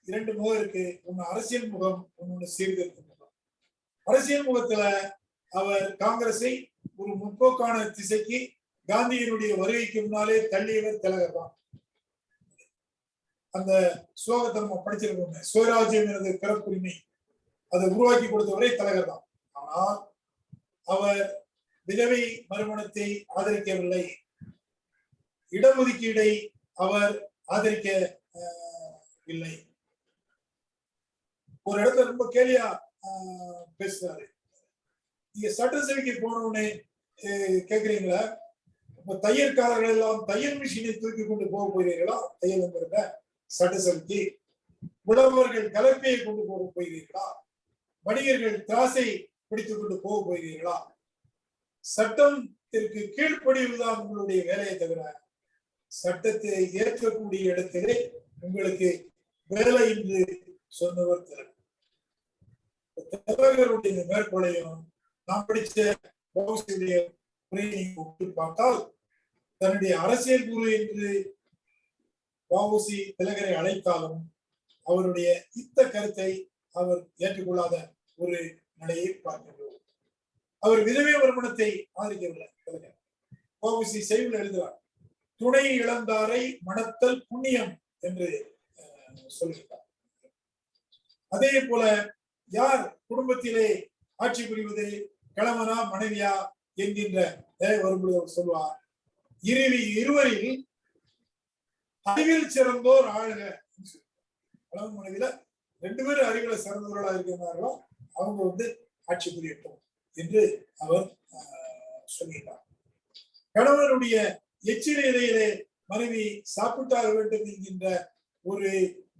இரண்டு முகம் இருக்கு. ஒன்னு அரசியல் முகம், ஒன்னு சீர்திருத்த முகம். அரசியல் முகத்துல அவர் காங்கிரஸை ஒரு முற்போக்கான திசைக்கு காந்தியினுடைய வருகைக்கு முன்னாலே தள்ளியவர் திலகர் தான். அந்த ஸ்லோகத்தை நம்ம படிச்சிருக்கோம், சுயராஜ்யம் எனது பிறப்புரிமை, அதை உருவாக்கி கொடுத்தவரை திலகர் தான். ஆனால் அவர் விதவை மறுமணத்தை ஆதரிக்கவில்லை, இடஒதுக்கீடை அவர் ஆதரிக்கவில்லை. ஒரு இடத்துல ரொம்ப கேலியா பேசுறாரு. நீங்க சட்டசபைக்கு போனோன்னு கேக்குறீங்களா, இப்ப தையற்காரர்கள் எல்லாம் தையல் மிஷினை தூக்கி கொண்டு போக போகிறீர்களா தையல் என்கிறத சட்டசபைக்கு? உழவர்கள் கலப்பையை கொண்டு போக போகிறீர்களா? வணிகர்கள் திராசை பிடித்துக் கொண்டு போக போகிறீர்களா? சட்டத்திற்கு கீழ்ப்படிவதுதான் உங்களுடைய வேலையை தவிர சட்டத்தை ஏற்கக்கூடிய இடத்திலே உங்களுக்கு வேலை என்று சொன்னவர் திலகர். திலகருடைய மேற்கொள்ளையும் நாம் படிச்ச வஉசியுடைய உரையை ஒப்பிட்டு பார்த்தால் தன்னுடைய அரசியல் குரு என்று வஉசி திலகரை அழைத்தாலும் அவருடைய இத்த கருத்தை அவர் ஏற்றுக்கொள்ளாத ஒரு நிலையை பார்க்கின்றோம். அவர் விதவை மறுமணத்தை ஆதரிக்கவில்லை திலகர். வஉசி செய்யுள் எழுதுவார், துணை இழந்தாரை மணத்தல் புண்ணியம் என்று சொல்கிறார். அதே போல யார் குடும்பத்திலே ஆட்சி புரிவது, கணவனா மனைவியா என்கின்ற வரும்போது அவர் சொல்வார், இருவரில் அறிவில் சிறந்தோர் ஆளுக. கணவன் மனைவியில ரெண்டு பேரும் அறிவில சிறந்தவர்களா இருக்கிறார்களோ அவங்க ஆட்சி புரியட்டும் என்று அவர் சொல்கிறார். கணவனுடைய எச்சில் இலையிலே மனைவி சாப்பிட்டாக வேண்டும் என்கின்ற ஒரு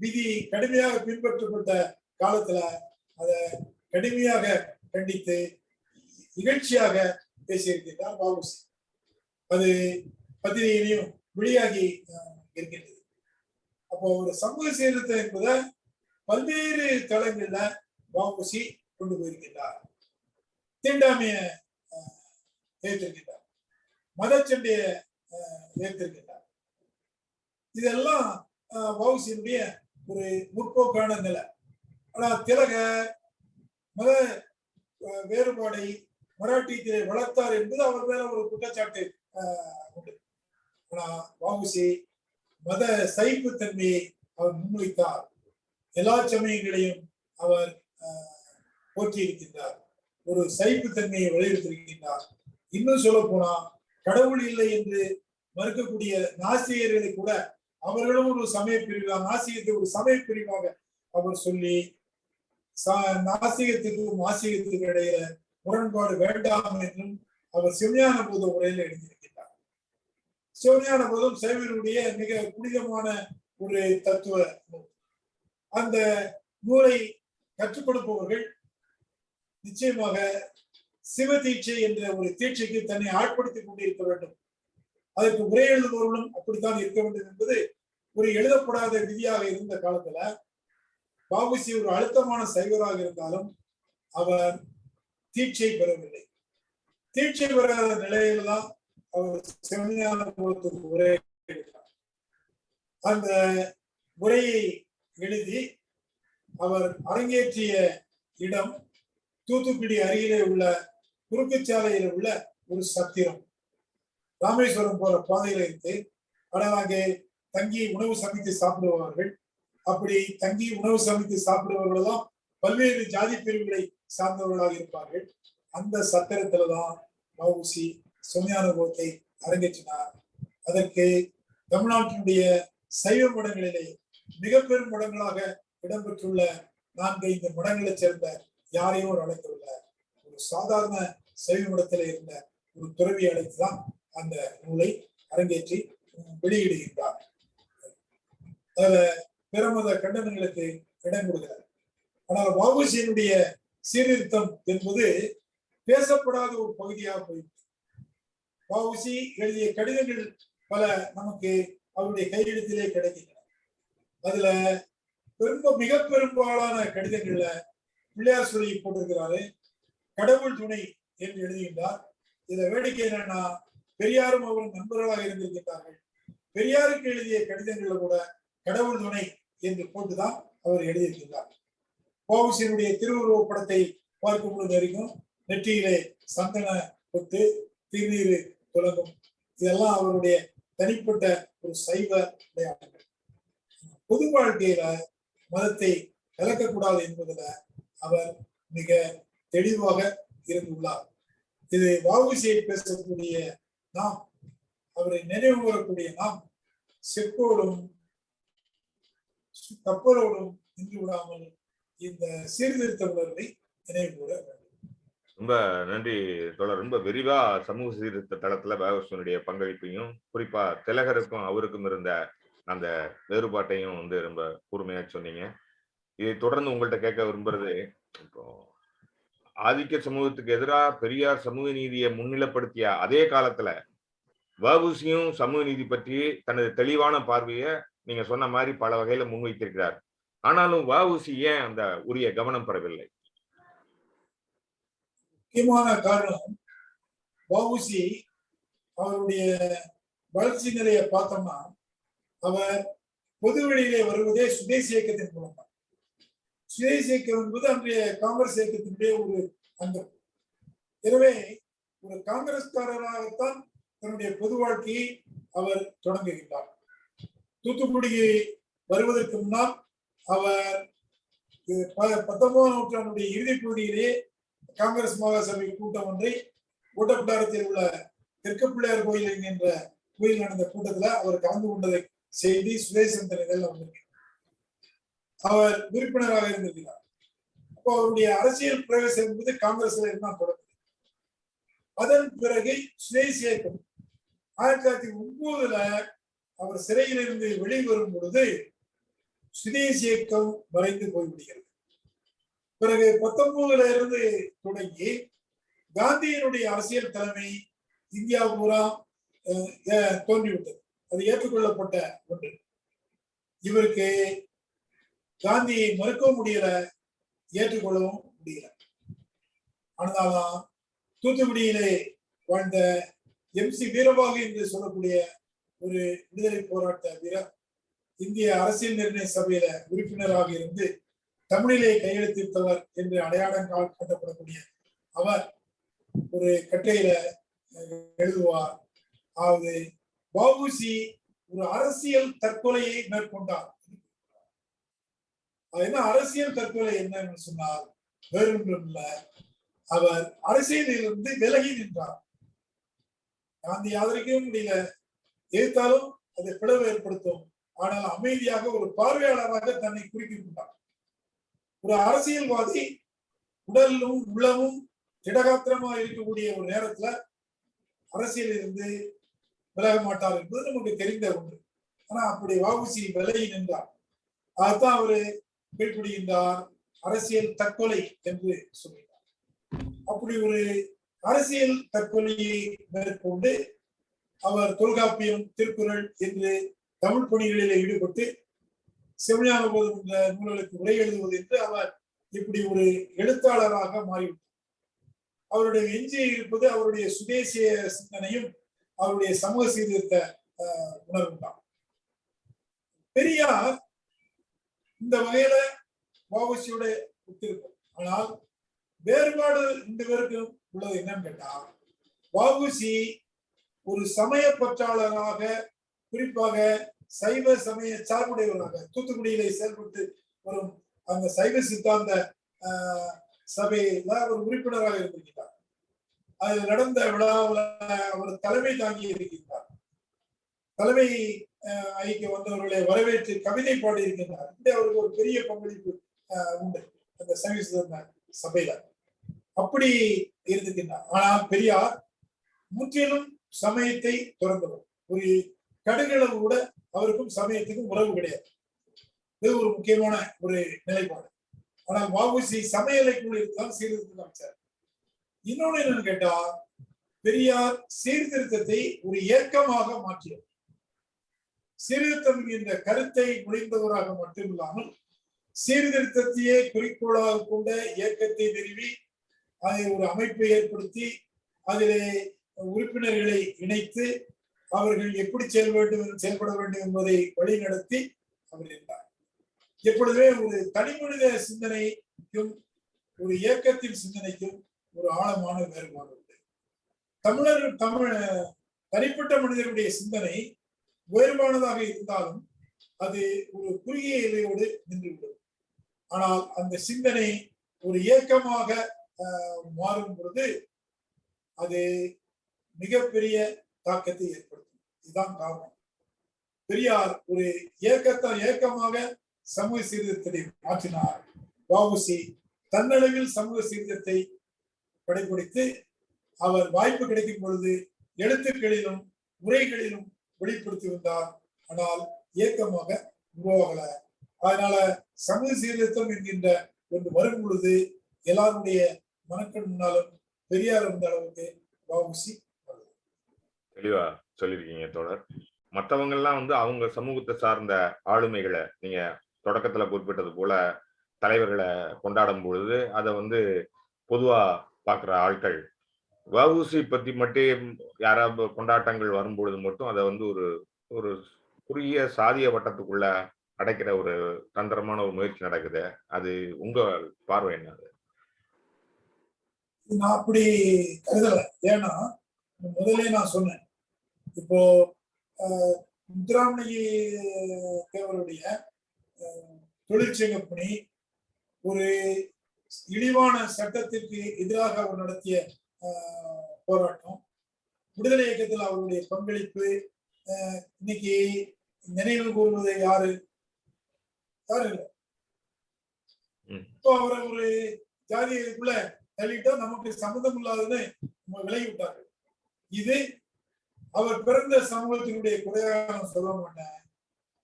விதி கடுமையாக பின்பற்றப்பட்ட காலத்துல அதை கடுமையாக கண்டித்து இகழ்ச்சியாக பேசியிருக்கிறார் வஉசி. அது பத்திரிகையிலையும் வெளியாகி இருக்கின்றது. அப்போ ஒரு சமூக சீர்திருத்தம் என்பதை பல்வேறு தளங்கள்ல வஉசி கொண்டு போயிருக்கின்றார். தீண்டாமைய ஏற்றிருக்கின்றார், மதச்சண்டைய ஏற்றிருக்கின்றார். இதெல்லாம் வஉசியினுடைய ஒரு முற்போக்கான நிலை. ஆனா திலகர் மத வேறுபாடை மராட்டியத்திலே வளர்த்தார் என்பது அவர் மேல ஒரு குற்றச்சாட்டு உண்டு. ஆனா வஉசி மத சகிப்புத்தன்மையை அவர் முன்வைத்தார். எல்லா சமயங்களையும் அவர் போற்றி இருக்கின்றார், ஒரு சகிப்புத்தன்மையை வலியுறுத்தியிருக்கின்றார். இன்னும் சொல்ல போனா கடவுள் இல்லை என்று மறுக்கக்கூடிய நாசிகர்களை கூட அவர்களும் ஒரு சமய பிரிவாக, நாசிகத்தை ஒரு சமய பிரிவாக அவர் சொல்லி நாசிகத்துக்கும் ஆசிகத்துக்கும் இடையில முரண்பாடு வேண்டாம் என்றும் அவர் சிவஞான போத உரையில எழுதியிருக்கிறார். சிவஞான போதம் சைவருடைய மிக புனிதமான ஒரு தத்துவ நூல். அந்த நூலை கற்றுக் கொடுப்பவர்கள் நிச்சயமாக சிவ தீட்சை என்ற ஒரு தீட்சைக்கு தன்னை ஆட்படுத்திக் கொண்டிருக்க வேண்டும். அதற்கு உரை எழுதுபவர்களும் அப்படித்தான் இருக்க வேண்டும் என்பது ஒரு எழுதப்படாத விதியாக இருந்த காலத்துல வஉசி ஒரு அழுத்தமான சைவராக இருந்தாலும் அவர் தீட்சை பெறவில்லை. தீட்சை பெறாத நிலையில தான் அவர் சிவஞான போதத்துக்கு உரை எழுதினார். அந்த உரையை எழுதி அவர் அரங்கேற்றிய இடம் தூத்துக்குடி அருகிலே உள்ள குறுக்குச்சாலையில் உள்ள ஒரு சத்திரம். ராமேஸ்வரம் போற பாதையில இருந்து ஆனால் அங்கே தங்கி உணவு சமைத்து சாப்பிடுவார்கள். அப்படி தங்கி உணவு சமைத்து சாப்பிடுபவர்களெல்லாம் பல்வேறு ஜாதி பிரிவுகளை சார்ந்தவர்களாக இருப்பார்கள். அந்த சத்திரத்துலதான் வ.உ.சி. சிவஞான போதத்தை அரங்கேற்றினார். அதற்கு தமிழ்நாட்டினுடைய சைவ மடங்களிலே மிக பெரும் மடங்களாக இடம்பெற்றுள்ள 4-5 மடங்களை சேர்ந்த யாரையோ அழைத்துள்ள ஒரு சாதாரண சைவ மடத்திலே இருந்த ஒரு துறவி அழைத்துதான் அந்த நூலை அரங்கேற்றி வெளியிடுகின்றார். அதுல பிறமத கண்டனங்களுக்கு இடம் கொடுக்கிறார். ஆனால் வ.உ.சி.யினுடைய சீர்திருத்தம் என்பது பேசப்படாத ஒரு பகுதியாக போயிருக்கு. வ.உ.சி. எழுதிய கடிதங்கள் பல நமக்கு அவருடைய கையெழுத்திலே கிடைக்கின்றன. அதுல மிக பெரும்பாலான கடிதங்கள்ல பிள்ளையார் சொல்லி போட்டிருக்கிறாரு, கடவுள் துணை என்று எழுதுகின்றார். இத வேடிக்கை என்னன்னா, பெரியாரும் அவரும் நண்பர்களாக இருந்திருக்கிறார்கள். பெரியாருக்கு எழுதிய கடிதங்கள்ல கூட கடவுள் துணை என்று போட்டுதான் அவர் எழுதியிருக்கிறார். வ.உ.சி.யினுடைய திருவுருவ படத்தை பார்க்கும் பொழுது வரைக்கும் நெற்றியிலே சந்தன கொத்து, திருநீர் துலங்கும். இதெல்லாம் அவருடைய தனிப்பட்ட ஒரு சைவ அடையாளங்கள். பொது வாழ்க்கையில மதத்தை கலக்கக்கூடாது என்பதில் அவர் மிக தெளிவாக இருந்துள்ளார். இது வ.உ.சி.யை பேசக்கூடிய நாம், அவரை நினைவு கூறக்கூடிய நாம் செப்போடும் கப்பலோடும் நின்று விடாமல் இந்த சீர்திருத்த உணர்வை நினைவு கூற வேண்டும். ரொம்ப நன்றி தோழர். ரொம்ப விரிவா சமூக சீர்திருத்த தளத்துல வ.உ.சி.யினுடைய பங்களிப்பையும் குறிப்பா திலகருக்கும் அவருக்கும் இருந்த அந்த வேறுபாட்டையும் ரொம்ப கூர்மையா சொன்னீங்க. இதை தொடர்ந்து உங்கள்கிட்ட கேட்க விரும்புறது, இப்போ ஆதிக்க சமூகத்துக்கு எதிராக பெரியார் சமூக நீதியை முன்னிலைப்படுத்திய அதே காலத்துல வ.உ.சி.யும் சமூக நீதி பற்றி தனது தெளிவான பார்வையை நீங்க சொன்ன மாதிரி பல வகையில முன்வைத்திருக்கிறார். ஆனாலும் வ.உ.சி. ஏன் அந்த உரிய கவனம் பெறவில்லை? முக்கியமான காரணம், வ.உ.சி. அவருடைய வளர்ச்சி நிலையை பார்த்தோம்னா, அவர் பொது வெளியிலே வருவதே சுதேசி இயக்கத்தின் மூலம் தான். சுதேசி இயக்கம் என்பது அன்றைய காங்கிரஸ் இயக்கத்தினுடைய ஒரு அங்கம். எனவே ஒரு காங்கிரஸ்காரராகத்தான் தன்னுடைய பொது வாழ்க்கையை அவர் தொடங்குகின்றார். தூத்துக்குடிக்கு வருவதற்கு முன்னால் அவர் 19ஆம் நூற்றாண்டுடைய இறுதி பகுதியிலே காங்கிரஸ் மகாசபை கூட்டம் ஒன்றை கூட்டப்பிடாரத்தில் உள்ள தெற்கு பிள்ளையார் கோயில் என்கின்ற கோயில் நடந்த கூட்டத்துல அவர் கலந்து கொண்டதை செய்தி சுதேசந்தர்கள் வந்திருக்கிறார். அவர் உறுப்பினராக இருந்திருக்கிறார். அப்போ அவருடைய அரசியல் பிரவேசம் என்பது காங்கிரஸ்ல இருந்தா தொடங்குது. அதன் பிறகு சுதேசி இயக்கம் 1909 அவர் சிறையிலிருந்து வெளிவரும் பொழுது சுதேசி இயக்கம் மறைந்து போய்விடுகிறது. பிறகு 19ல இருந்து தொடங்கி காந்தியினுடைய அரசியல் தலைமை இந்தியா பூரா தோன்றிவிட்டது. அது ஏற்றுக்கொள்ளப்பட்ட ஒன்று. இவருக்கு காந்தியை மறுக்கவும் முடியல, ஏற்றுக்கொள்ளவும் முடியல. ஆனாலும் தூத்துக்குடியிலே வாழ்ந்த எம்.சி. வீரபாகு என்று சொல்லக்கூடிய ஒரு விடுதலை போராட்ட வீரர் இந்திய அரசியல் நிர்ணய சபையில உறுப்பினராக இருந்து தமிழிலே கையெழுத்திட்டவர் என்று அடையாளம் காட்டப்படக்கூடிய அவர் ஒரு கட்டுரையில எழுதுவார். அதாவது வ.உ.சி. ஒரு அரசியல் தற்கொலையை மேற்கொண்டார். என்ன அரசியல் தற்கொலை என்னன்னு சொன்னால் வேறொன்றும் இல்ல, அவர் அரசியலிலிருந்து விலகி நின்றார். காந்தி ஆதரிக்கவும் முடியல, எதிர்த்தாலும் அதை பிளவு ஏற்படுத்தும். ஆனால் அமைதியாக ஒரு பார்வையாளராக தன்னை குறிப்பிட்டு கொண்டார். ஒரு அரசியல்வாதி உடலும் உள்ளமும் திடகாத்திரமா இருக்கக்கூடிய ஒரு நேரத்துல அரசியல் இருந்து விலக மாட்டார் என்பது நமக்கு தெரிந்த ஒன்று. ஆனா அப்படி வ.உ.சி. விலகி நின்றார். அதுதான் அவரு குறிப்பிடுகின்றார் அரசியல் தற்கொலை என்று சொல்கிறார். அப்படி ஒரு அரசியல் தற்கொலையை மேற்கொண்டு அவர் தொல்காப்பியம், திருக்குறள் என்று தமிழ் பணிகளில் ஈடுபட்டு சிவஞான போதம் என்ற நூல்களுக்கு உரை எழுதுவது என்று அவர் இப்படி ஒரு எழுத்தாளராக மாறிவிட்டார். அவருடைய எஞ்சி இருப்பது அவருடைய சுதேசிய சிந்தனையும் அவருடைய சமூக சீர்திருத்த உணர்வும் தான். பெரியார் இந்த வகையில வ.உ.சி.யோட ஒத்திருக்கும். ஆனால் வேறுபாடு இந்த பேருக்கு உள்ளது என்னன்னு கேட்டா, வ.உ.சி. ஒரு சமய பற்றாளராக, குறிப்பாக சைவ சமய சார்புடையவராக தூத்துக்குடியிலே செயல்பட்டு வரும் அந்த சைவ சித்தாந்த சபையில அவர் உறுப்பினராக இருந்திருக்கிறார். அதில் நடந்த விழாவில் அவர் தலைமை தாங்கி இருக்கின்றார். தலைமை ஐக்கிய வந்தவர்களை வரவேற்று கவிதை பாடி இருக்கின்றார். அவருக்கு ஒரு பெரிய பங்களிப்பு உண்டு அந்த சைவ சித்தாந்த சபையில. அப்படி இருந்திருக்கின்றார். ஆனால் பெரியார் முற்றிலும் சமயத்தை துறந்தவர். ஒரு கடுகளவு கூட அவருக்கும் சமயத்துக்கும் உறவு கிடையாது. இது ஒரு முக்கியமான ஒரு நிலைப்பாடு. ஆனால் வ.உ.சி. சமையலைக்குள் இருந்தால் சீர்திருத்தம் அமைச்சார். இன்னொன்னு என்னன்னு கேட்டா, பெரியார் சீர்திருத்தத்தை ஒரு இயக்கமாக மாற்றியவர். சீர்திருத்தம் என்ற கருத்தை முடிந்தவராக மட்டுமில்லாமல் சீர்திருத்தத்தையே குறிக்கோளாக கொண்ட இயக்கத்தை நிறுவி அதை ஒரு அமைப்பை ஏற்படுத்தி அதிலே உறுப்பினர்களை இணைத்து அவர்கள் எப்படி செயல்பட வேண்டும் என்பதை வழிநடத்தி அவர் இருந்தார். எப்பொழுதுமே ஒரு தனிமனித சிந்தனைக்கும் ஒரு இயக்கத்தின் சிந்தனைக்கும் ஒரு ஆழமான வேறுபாடு உண்டு. தனிப்பட்ட மனிதனுடைய சிந்தனை வேறுபானதாக இருந்தாலும் அது ஒரு குறுகிய இலையோடு நின்றுவிடும். ஆனால் அந்த சிந்தனை ஒரு இயக்கமாக மாறும் பொழுது அது மிகப்பெரிய தாக்கத்தை ஏற்படுத்தும். இதுதான் காரணம். பெரியார் ஒரு இயக்கமாக சமூக சீர்திருத்தத்தை மாற்றினார். வ.உ.சி. தன்னளவில் சமூக சீர்திருத்தத்தை கடைபிடித்து அவர் வாய்ப்பு கிடைக்கும் பொழுது எழுத்துக்களிலும் உரைகளிலும் வெளிப்படுத்தி வந்தார். ஆனால் இயக்கமாக உருவாகல. அதனால சமூக சீர்திருத்தம் என்கின்ற ஒன்று வரும் பொழுது எல்லாருடைய மனக்கண் முன்னாலும் பெரியார் இருந்த அளவுக்கு வ.உ.சி. தெளிவா சொல்லியிருக்கீங்க தோழர். மற்றவங்க எல்லாம் அவங்க சமூகத்தை சார்ந்த ஆளுமைகளை நீங்க தொடக்கத்துல குறிப்பிட்டது போல தலைவர்களை கொண்டாடும் பொழுது அதை பொதுவா பார்க்குற ஆட்கள் வ.உ.சி. பத்தி மட்டும் யாராவது கொண்டாட்டங்கள் வரும்பொழுது மட்டும் அதை ஒரு ஒரு குறுகிய சாதிய வட்டத்துக்குள்ள அடைக்கிற ஒரு தந்திரமான ஒரு முயற்சி நடக்குது. அது உங்க பார்வை என்ன? நான் அப்படி கருதல. ஏன்னா முதலே நான் சொன்னேன், இப்போ முத்துராமலிங்க தேவருடைய தொழிற்சங்க பணி ஒரு இழிவான சட்டத்திற்கு எதிராக அவர் நடத்திய போராட்டம், விடுதலை இயக்கத்தில் அவருடைய பங்களிப்பு, இன்னைக்கு நினைவு கூறுவது யாரு இல்லை. இப்போ அவரை ஒரு ஜாதிக்குள்ள தள்ளிட்டா நமக்கு சம்மந்தம் இல்லாதன்னு விலகி விட்டார்கள். இது அவர் பிறந்த சமூகத்தினுடைய குறையாக சொல்ல மாட்டேன்.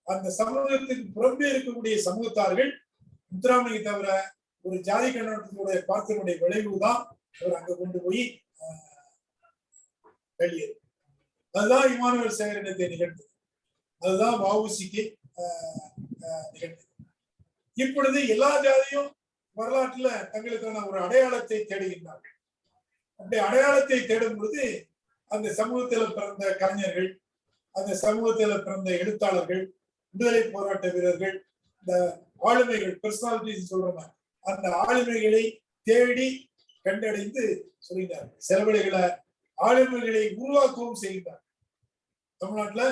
அந்த சமூகத்துக்கு புறம்பே இருக்கக்கூடிய சமூகத்தார்கள் முத்துராமலிங்க தவிர ஒரு ஜாதி கண்ணோட்டத்தினுடைய பார்த்தனுடைய விளைவுதான் அவர் அங்க கொண்டு போய் வெளியேறு. அதுதான் இமானுவேல் சேகரனத்தை நிகழ்ந்தது. அதுதான் வ.உ.சி.க்கு நிகழ்ந்தது. இப்பொழுது எல்லா ஜாதியும் வரலாற்றுல தங்களுக்கான ஒரு அடையாளத்தை தேடுகின்றார்கள். அப்படி அடையாளத்தை தேடும் பொழுது அந்த சமூகத்தில் பிறந்த கலைஞர்கள், அந்த சமூகத்தில் பிறந்த எழுத்தாளர்கள், விடுதலை போராட்ட வீரர்கள், இந்த ஆளுமைகள், பர்சனாலிட்டிஸ் சொல்றோம், அந்த ஆளுமைகளை தேடி கண்டடைந்து சொல்கிறார்கள். செலவழிகளை ஆளுமைகளை உருவாக்கவும் செய்கிறார். தமிழ்நாட்டுல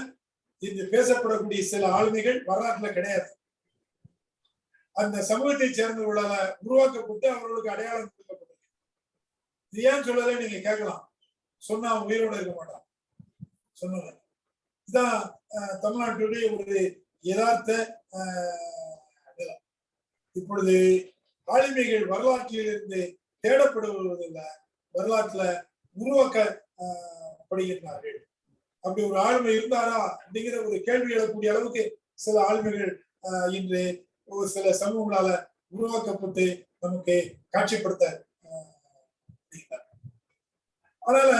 இன்று பேசப்படக்கூடிய சில ஆளுமைகள் வரலாற்றுல கிடையாது. அந்த சமூகத்தை சேர்ந்தவர்களால் உருவாக்கப்பட்டு அவர்களுக்கு அடையாளம் கொடுக்கப்பட்டது. இது ஏன் சொல்லல நீங்க கேட்கலாம். சொன்னா உயிரோட இருக்க மாட்டான் சொன்னது. இதுதான் தமிழ்நாட்டுடைய ஒரு யதார்த்த நிலம். இப்பொழுது ஆளுமைகள் வரலாற்றில் இருந்து தேடப்படுவதில்லை, வரலாற்றுல உருவாக்கப்படுகின்றார்கள். அப்படி ஒரு ஆளுமை இருந்தாரா அப்படிங்கிற ஒரு கேள்வி எழக்கூடிய அளவுக்கு சில ஆளுமைகள் இன்று ஒரு சில சமூகங்களால உருவாக்கப்பட்டு நமக்கு காட்சிப்படுத்த. அதனால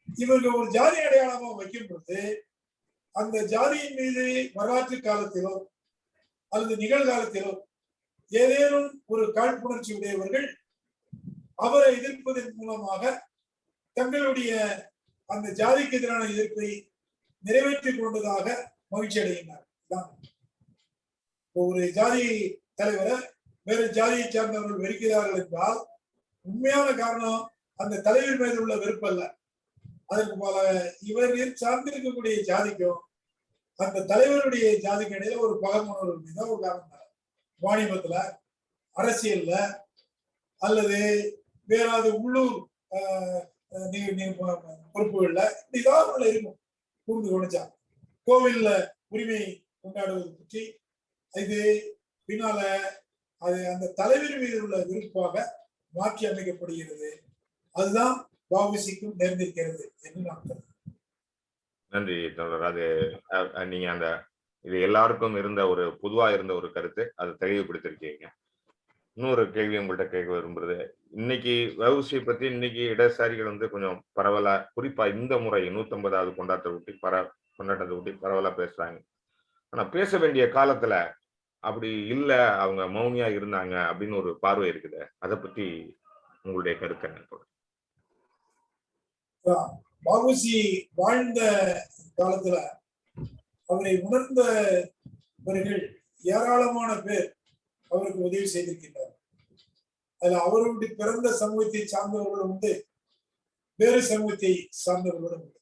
இவர்கள் ஒரு ஜாதி அடையாளமா வைக்கும் பொழுது அந்த ஜாதியின் மீது வரலாற்று காலத்திலோ அல்லது நிகழ்காலத்திலோ ஏதேனும் ஒரு காழ்ப்புணர்ச்சி உடையவர்கள் அவரை எதிர்ப்பதன் மூலமாக தங்களுடைய அந்த ஜாதிக்கு எதிரான எதிர்ப்பை நிறைவேற்றிக் கொண்டதாக மகிழ்ச்சி அடைகின்றார். ஒரு ஜாதி தலைவரை வேறு ஜாதியை சார்ந்தவர்கள் வெறுக்கிறார்கள் என்றால் உண்மையான காரணம் அந்த தலைவர் மீது உள்ள வெறுப்பு அல்ல. அதற்கு போல இவர்கள் சார்ந்திருக்கக்கூடிய ஜாதிக்கும் அந்த தலைவருடைய ஜாதிக்கு இடையில ஒரு பகமனோர் மீது ஒரு காரணம். வாணிபத்துல, அரசியல்ல அல்லது வேறாவது உள்ளூர் பொறுப்புகள்ல ஏதாவது இருக்கும். கூர்ந்து கவனிச்சா கோவில்ல உரிமை கொண்டாடுவது பற்றி இது பின்னால அது அந்த தலைவர் மீது உள்ள விருப்பாக மாற்றி அமைக்கப்படுகிறது. அதுதான் வ.உ.சி.க்கும் நேர்ந்திருக்கிறது என்று நான் கருதுகிறேன். நன்றி தோழர். அது நீங்க அந்த இது எல்லாருக்கும் இருந்த ஒரு பொதுவா இருந்த ஒரு கருத்து, அதை தெளிவுபடுத்திருக்கீங்க. இன்னொரு கேள்வி உங்கள்கிட்ட கேட்க விரும்புறது, இன்னைக்கு வ.உ.சி பத்தி இன்னைக்கு இடதுசாரிகள் கொஞ்சம் பரவலா, குறிப்பா இந்த முறை 150வது கொண்டாட்டத்தை ஒட்டி பரவலா பேசுறாங்க. ஆனா பேச வேண்டிய காலத்துல அப்படி இல்ல, அவங்க மௌனியா இருந்தாங்க அப்படின்னு ஒரு பார்வை இருக்குது. அதை பத்தி உங்களுடைய கருத்து என்ன? வ.உ.சி வாழ்ந்த காலத்துல அவரை உணர்ந்தவர்கள் ஏராளமான பேர் அவருக்கு உதவி செய்திருக்கின்றனர். அதுல அவருடைய பிறந்த சமூகத்தை சார்ந்தவர்களும் உண்டு, வேறு சமூகத்தை சார்ந்தவர்களும் உண்டு.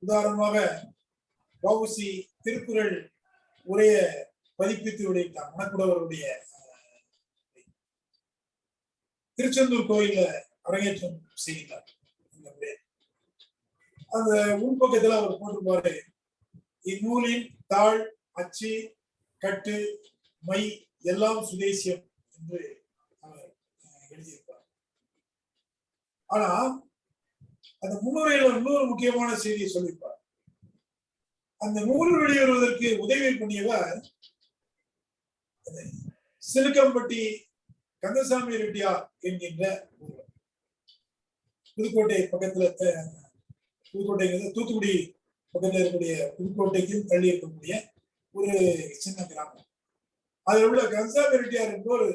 உதாரணமாக வ.உ.சி திருக்குறள் உரைய பதிப்பித்து வெளியிட்டார். மணக்குடவருடைய திருச்செந்தூர் கோயில அரங்கேற்றம் செய்கிறார். அந்த உள்பக்கத்துல அவர் போட்டிருப்பாரு, இந்நூலின் தாள், அச்சு, கட்டு, மை எல்லாம் சுதேசியம் என்று அவர் எழுதியிருப்பார். ஆனா அந்த முன்னுரையில இன்னொரு முக்கியமான செய்தியை சொல்லியிருப்பார். அந்த நூல் வெளியேறுவதற்கு உதவி பண்ணியவர் சிலுக்கம்பட்டி கந்தசாமி ரெட்டியார் என்கின்ற ஒருவர். புதுக்கோட்டை பக்கத்துல, புதுக்கோட்டைங்கிறது தூத்துக்குடி பக்கத்தில் இருக்கக்கூடிய புதுக்கோட்டைக்கு தள்ளி இருக்கக்கூடிய ஒரு சின்ன கிராமம். அதில் உள்ள கந்தசாமி ரெட்டியார் என்பவர்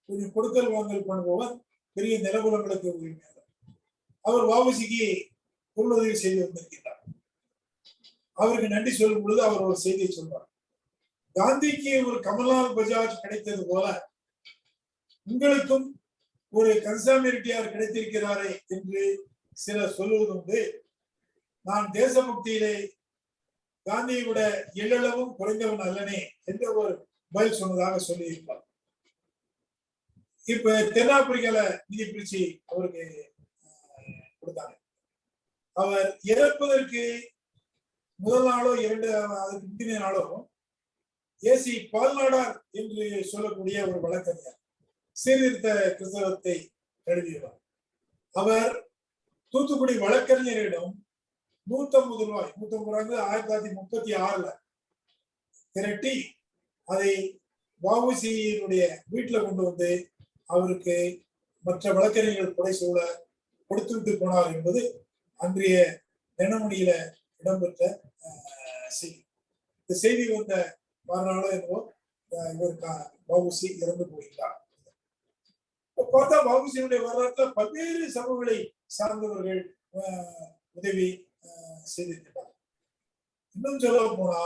கொஞ்சம் கொடுக்கல் வாங்கல் பண்ணுபவர், பெரிய நிலபுலங்களுக்கு உரிமையாளர். அவர் வ.உ.சிக்கு பொருளுதவி செய்து வந்திருக்கிறார். அவருக்கு நன்றி சொல்லும் பொழுது அவர் ஒரு செய்தியை சொல்வார். காந்திக்கு ஒரு கமல்லால் பஜாஜ் கிடைத்தது போல உங்களுக்கும் ஒரு கந்தசாமி ரெட்டியார் கிடைத்திருக்கிறாரே என்று சிலர் சொல்லுவது உண்டு. நான் தேசபக்தியிலே காந்தியை விட எள்ளளவும் குறைந்தவன் அல்லனே என்ற ஒரு பதில் சொன்னதாக சொல்லியிருப்பார். இப்ப தென்னாப்பிரிக்கால நிதி பிரிச்சு அவருக்கு கொடுத்தாங்க. அவர் இறப்பதற்கு முதல் நாளோ அதுக்கு முந்தின நாளோ ஏசி பால்நாடார் என்று சொல்லக்கூடிய ஒரு வழக்கறிஞர் சீர்திருத்த கிறிஸ்தவத்தை எழுதியவர். அவர் தூத்துக்குடி வழக்கறிஞரிடம் 150 ரூபாய் 1936 திரட்டி அதை வ.உ.சியினுடைய வீட்டுல கொண்டு வந்து அவருக்கு மற்ற வழக்கறிஞர்கள் கொடை சூழ கொடுத்து விட்டு போனார் என்பது அன்றைய தினமணியில இடம்பெற்ற செய்தி. இந்த செய்தி வந்த மறுநாளோ என்னவோ இவருக்கு வ.உ.சி இறந்து போகிறார். பார்த்தா வ.உ.சியினுடைய வரலாற்றுல பல்வேறு சமூகங்களை சார்ந்தவர்கள் உதவி செய்திருக்கிறார். இன்னும் சொல்ல போனா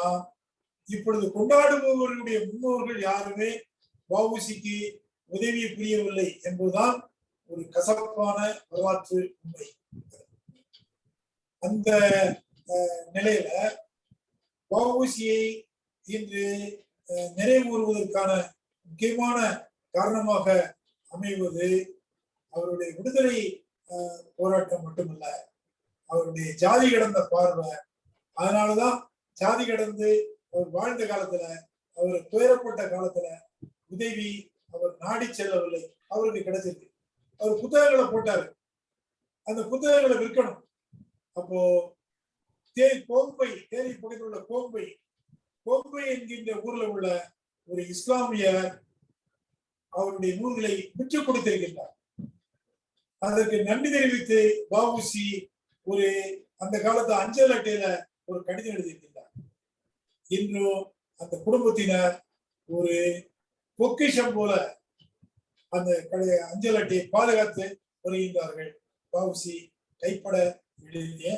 இப்பொழுது கொண்டாடுபவர்களுடைய முன்னோர்கள் யாருமே வ.உ.சிக்கு உதவி புரியவில்லை என்பதுதான் ஒரு கசப்பான வரலாற்று உண்மை. அந்த நிலையில வ.உ.சியை இன்று நிறைவேறுவதற்கான முக்கியமான காரணமாக அமைவது அவருடைய விடுதலை போராட்டம் மட்டுமல்ல, அவருடைய ஜாதி கடந்த பார்வை. அதனாலதான் ஜாதி கடந்து அவர் வாழ்ந்த காலத்துல, அவர் துயரப்பட்ட காலத்துல உதவி அவர் நாடி செல்லவில்லை, அவருக்கு கிடைச்சிருக்கு. அவர் புத்தகங்களை போட்டாரு, அந்த புத்தகங்களை விற்கணும். அப்போ கோம்பை, தேனி பக்கத்தில் உள்ள கோம்பை என்கின்ற ஊர்ல உள்ள ஒரு இஸ்லாமியர் அவருடைய நூல்களை விற்று கொடுத்திருக்கின்றார். அதற்கு நன்றி தெரிவித்து வ.உ.சி ஒரு அந்த காலத்து அஞ்சல் அட்டையில ஒரு கடிதம் எழுதியிருக்கின்றார். இன்றும் அந்த குடும்பத்தினர் ஒரு பொக்கிஷம் போல அந்த அஞ்சல் அட்டையை பாதுகாத்து வருகின்றார்கள். வஉசி கைப்பட எழுதிய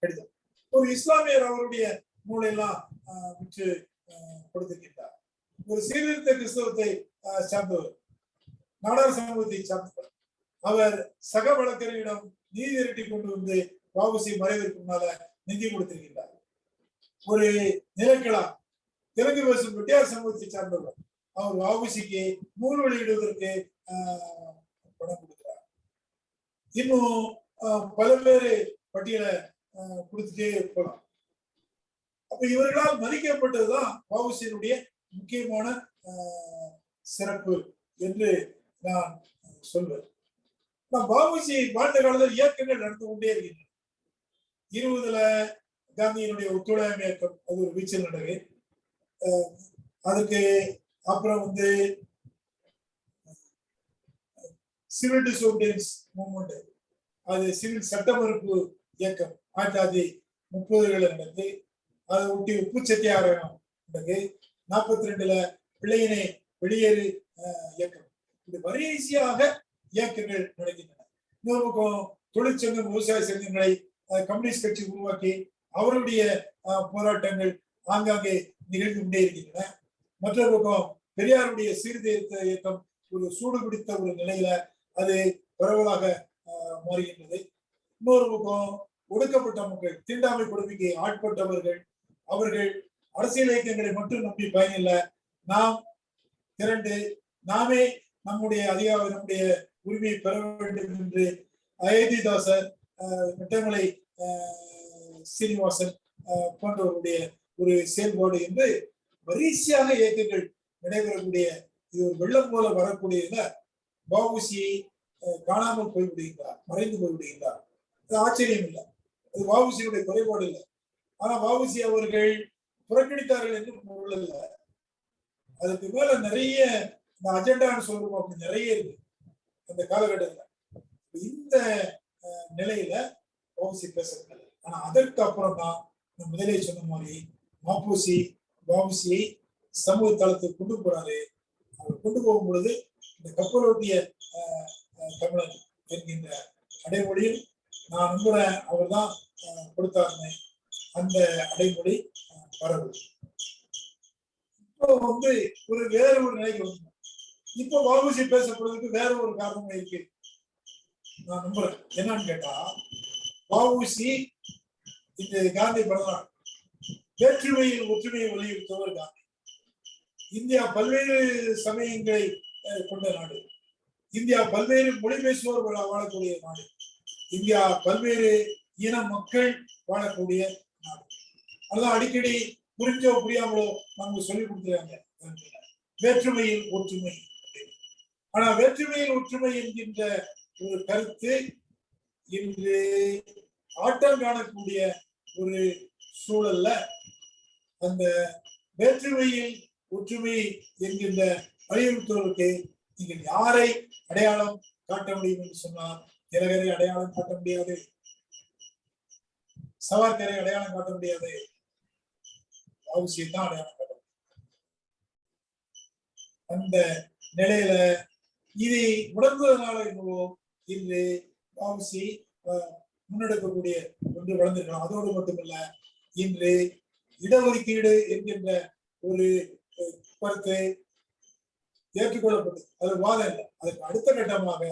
கடிதம். ஒரு இஸ்லாமியர் அவருடைய நூலெல்லாம் விற்று கொடுத்திருக்கின்றார். ஒரு சீர்திருத்த கிறிஸ்தவத்தை சார்ந்தவர், நாடார் சமூகத்தை சார்ந்தவர். அவர் சக வழக்கறிஞரிடம் நீதி திரட்டி கொண்டு வந்து வஉசி மறைவிற்கு முன்னால நிதி கொடுத்திருக்கின்றார். ஒரு நிலக்கிழா தெலுங்கு பேசும் வெட்டியார் சமூகத்தை சார்ந்தவர். அவர் வஉசிக்கு நூல் வெளியிடுவதற்கு பணம் கொடுக்கிறார். இன்னும் பல்வேறு பட்டியலை கொடுத்துட்டே போலாம். அப்ப இவர்களால் மதிக்கப்பட்டதுதான் வஉசியினுடைய முக்கியமான சிறப்பு என்று நான் சொல்வேன். வஉசி வாழ்ந்த காலத்தில் இயக்கங்கள் நடந்து கொண்டே இருக்கின்றன. 20 காந்தியினுடைய ஒத்துழையாமை இயக்கம், அது ஒரு வீச்சல் நடவு. அதுக்கு அப்புறம் சிவில் டிசோபிடியன்ஸ் மூவ்மெண்ட், அது சிவில் சட்ட மறுப்பு இயக்கம் 1930 நடந்து, அதை ஒட்டி உப்பு சத்தியாகிரகம் நடந்து, 42 பிள்ளையினை வெளியேறு இயக்கம். இது வரிசையாக இயக்கங்கள் நடக்கின்றன. இன்னொரு பக்கம் தொழிற்சங்கம், விவசாய சங்கங்களை கம்யூனிஸ்ட் கட்சி உருவாக்கி அவருடைய போராட்டங்கள் ஆங்காங்கே நிகழ்ந்து கொண்டே இருக்கின்றன. மற்றொரு பக்கம் பெரியாருடைய சீர்திருத்த இயக்கம் ஒரு சூடு பிடித்த ஒரு நிலையில அது பரவலாக மாறுகின்றது. இன்னொரு பக்கம் ஒடுக்கப்பட்ட மக்கள், தீண்டாமை கொடுமைக்கு ஆட்பட்டவர்கள், அவர்கள் அரசியல் இயக்கங்களை மட்டும் நம்பி பயனில்லை, நாம் திரண்டு நாமே நம்முடைய நம்முடைய உரிமையை பெற வேண்டும் என்று அயோத்திதாசர், நெட்டமலை சீனிவாசன் போன்றவருடைய ஒரு செயல்பாடு என்று வரிசையாக இயக்கங்கள் நடைபெறக்கூடிய இது ஒரு வெள்ளம் போல வரக்கூடியதுல வஉசியை காணாமல் போய்விடுகின்றார், மறைந்து போய்விடுகின்றார். அது ஆச்சரியம் இல்லை, அது வஉசியுடைய குறைபாடு இல்லை. ஆனா வஉசி அவர்கள் புறக்கணித்தார்கள் என்று பொருள் இல்லை. அதுக்கு மேல நிறைய இந்த அஜெண்டான்னு சொல்றோம், அப்படி நிறைய இருக்கு அந்த காலகட்டத்தில். இந்த நிலையில வஉசி பேசப்பட்டது. ஆனா அதற்கு அப்புறம் தான் முதலே சொன்ன மாதிரி மாப்போசி வஉசியை சமூக தளத்துக்கு கொண்டு போறாரு. அவர் கொண்டு போகும் பொழுது இந்த கப்பலோட்டிய தமிழன் என்கின்ற அடைமொழியில் நான் நம்புறேன் அவர் தான் கொடுத்தாருன்னு அந்த அடைமொழி பரவு. இப்போ ஒரு வேற ஒரு நிலைக்கு வந்து இப்போ வஉசி பேசப்படுறதுக்கு வேற ஒரு காரணம் இருக்கு நான் நம்புறேன். என்னன்னு கேட்டா, வஉசி இந்த காந்தி பிறந்தநாள் வேற்றுமையில் ஒற்றுமையை வலியுறுத்தவர் காந்தி. இந்தியா பல்வேறு சமயங்களை கொண்ட நாடு, இந்தியா பல்வேறு மொழி பேசுவோர் வாழக்கூடிய நாடு, இந்தியா பல்வேறு இன மக்கள் வாழக்கூடிய நாடு. அதுதான் அடிக்கடி புரிஞ்சோ புரியாமலோ நமக்கு சொல்லிக் கொடுக்குறாங்க, வேற்றுமையில் ஒற்றுமை. ஆனா வேற்றுமையில் ஒற்றுமை என்கின்ற ஒரு கருத்து இன்று ஆட்டம் காணக்கூடிய ஒரு சூழல்ல அந்த வேற்றுமையில் ஒற்றுமை என்கின்ற வலியுறுத்துவதற்கு நீங்கள் யாரை அடையாளம் காட்ட முடியும் என்று சொன்னால் திலகரை அடையாளம் காட்ட முடியாது, சவர்கரை அடையாளம் காட்ட முடியாது, வஉசியை தான் அடையாளம் காட்ட முடியும். அந்த நிலையில இதை உணர்ந்ததுனால என்னவோ இன்று வஉசி முன்னெடுக்கக்கூடிய ஒன்று வளர்ந்திருக்கலாம். அதோடு மட்டுமல்ல, இன்று இடஒதுக்கீடு என்கின்ற ஒரு கருத்து ஏற்றுக்கொள்ளப்பட்டது, அது வாதம் இல்லை. அதற்கு அடுத்த கட்டமாக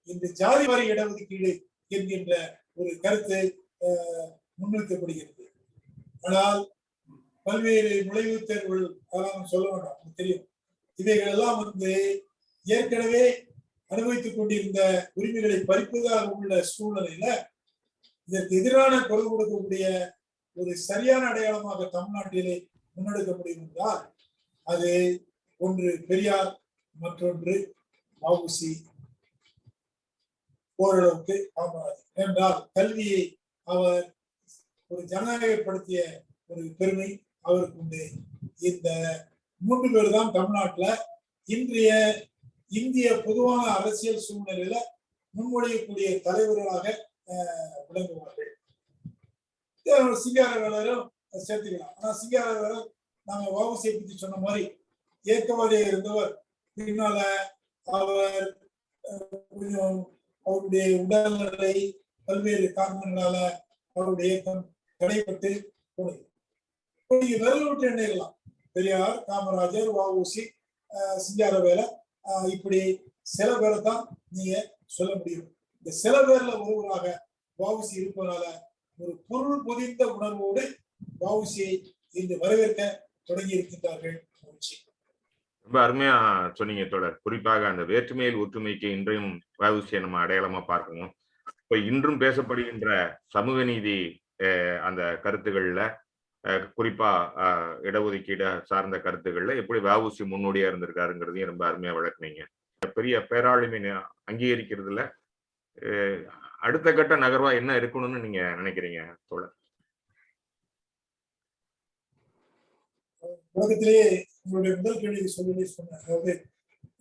இந்த ஜாதி வாரி இடஒதுக்கீடு என்கின்ற ஒரு கருத்து முன்வைக்கப்படுகிறது. ஆனால் பல்வேறு நுழைவுத் தேர்வுகள் அதெல்லாம் சொல்ல வேண்டாம், தெரியும். இவைகள் எல்லாம் ஏற்கனவே அனுபவித்துக் கொண்டிருந்த உரிமைகளை பறிப்பதாக உள்ள சூழ்நிலையில இதற்கு எதிரான குரல் கொடுக்கக்கூடிய ஒரு சரியான அடையாளமாக தமிழ்நாட்டிலே முன்னெடுக்க முடியும் என்றால் அது ஒன்று பெரியார், மற்றொன்று வஉசி, ஓரளவுக்கு காமராஜர். என்றால் கல்வியை அவர் ஒரு ஜனநாயகப்படுத்திய ஒரு பெருமை அவருக்கு உண்டு. இந்த 3 பேர் தான் தமிழ்நாட்டுல இன்றைய இந்திய பொதுவான அரசியல் சூழ்நிலையில முன்மொழியக்கூடிய தலைவர்களாக விளங்குவார்கள். சிங்காரவேலரும் சேர்த்துக்கலாம். ஆனா சிங்காரவேலர் நாம வஉசியை பற்றி சொன்ன மாதிரி இயக்கவாதியாக இருந்தவர் பின்னால அவர் கொஞ்சம் அவருடைய உடல்நிலை பல்வேறு காரணங்களால அவருடைய இயக்கம் தடைப்பட்டு போனது. நீங்க விரல் விட்டு எண்ணிடலாம். பெரியார், காமராஜர், வஉசி, சிங்காரவேலர், இப்படி சில பேரை தான் நீங்க சொல்ல முடியும். இந்த சில பேர்ல ஒருவராக வஉசி இருப்பதனால ஒரு பொருள் பொதிந்த உணர்வோடு வஉசியை இன்று வரவேற்க தொடங்கி இருக்கின்றார்கள். ரொம்ப அருமையா சொன்னீங்க தொடர். குறிப்பாக அந்த வேற்றுமையில் ஒற்றுமைக்கு இன்றையும் வஉசியை நம்ம அடையாளமா பார்க்கணும். இப்ப இன்றும் பேசப்படுகின்ற சமூக நீதி அந்த கருத்துக்கள்ல குறிப்பா இடஒதுக்கீடு சார்ந்த கருத்துக்கள்ல எப்படி வஉசி முன்னோடியா இருந்திருக்காருங்கிறதையும் ரொம்ப அருமையா விளக்குனீங்க. பெரிய பேராளுமை அங்கீகரிக்கிறதுல அடுத்த கட்ட நகர்வா என்ன இருக்கணும்னு நீங்க நினைக்கிறீங்க தோழர்? உலகத்திலேயே உங்களுடைய முதல் கேள்வி சொல்லி சொன்ன, அதாவது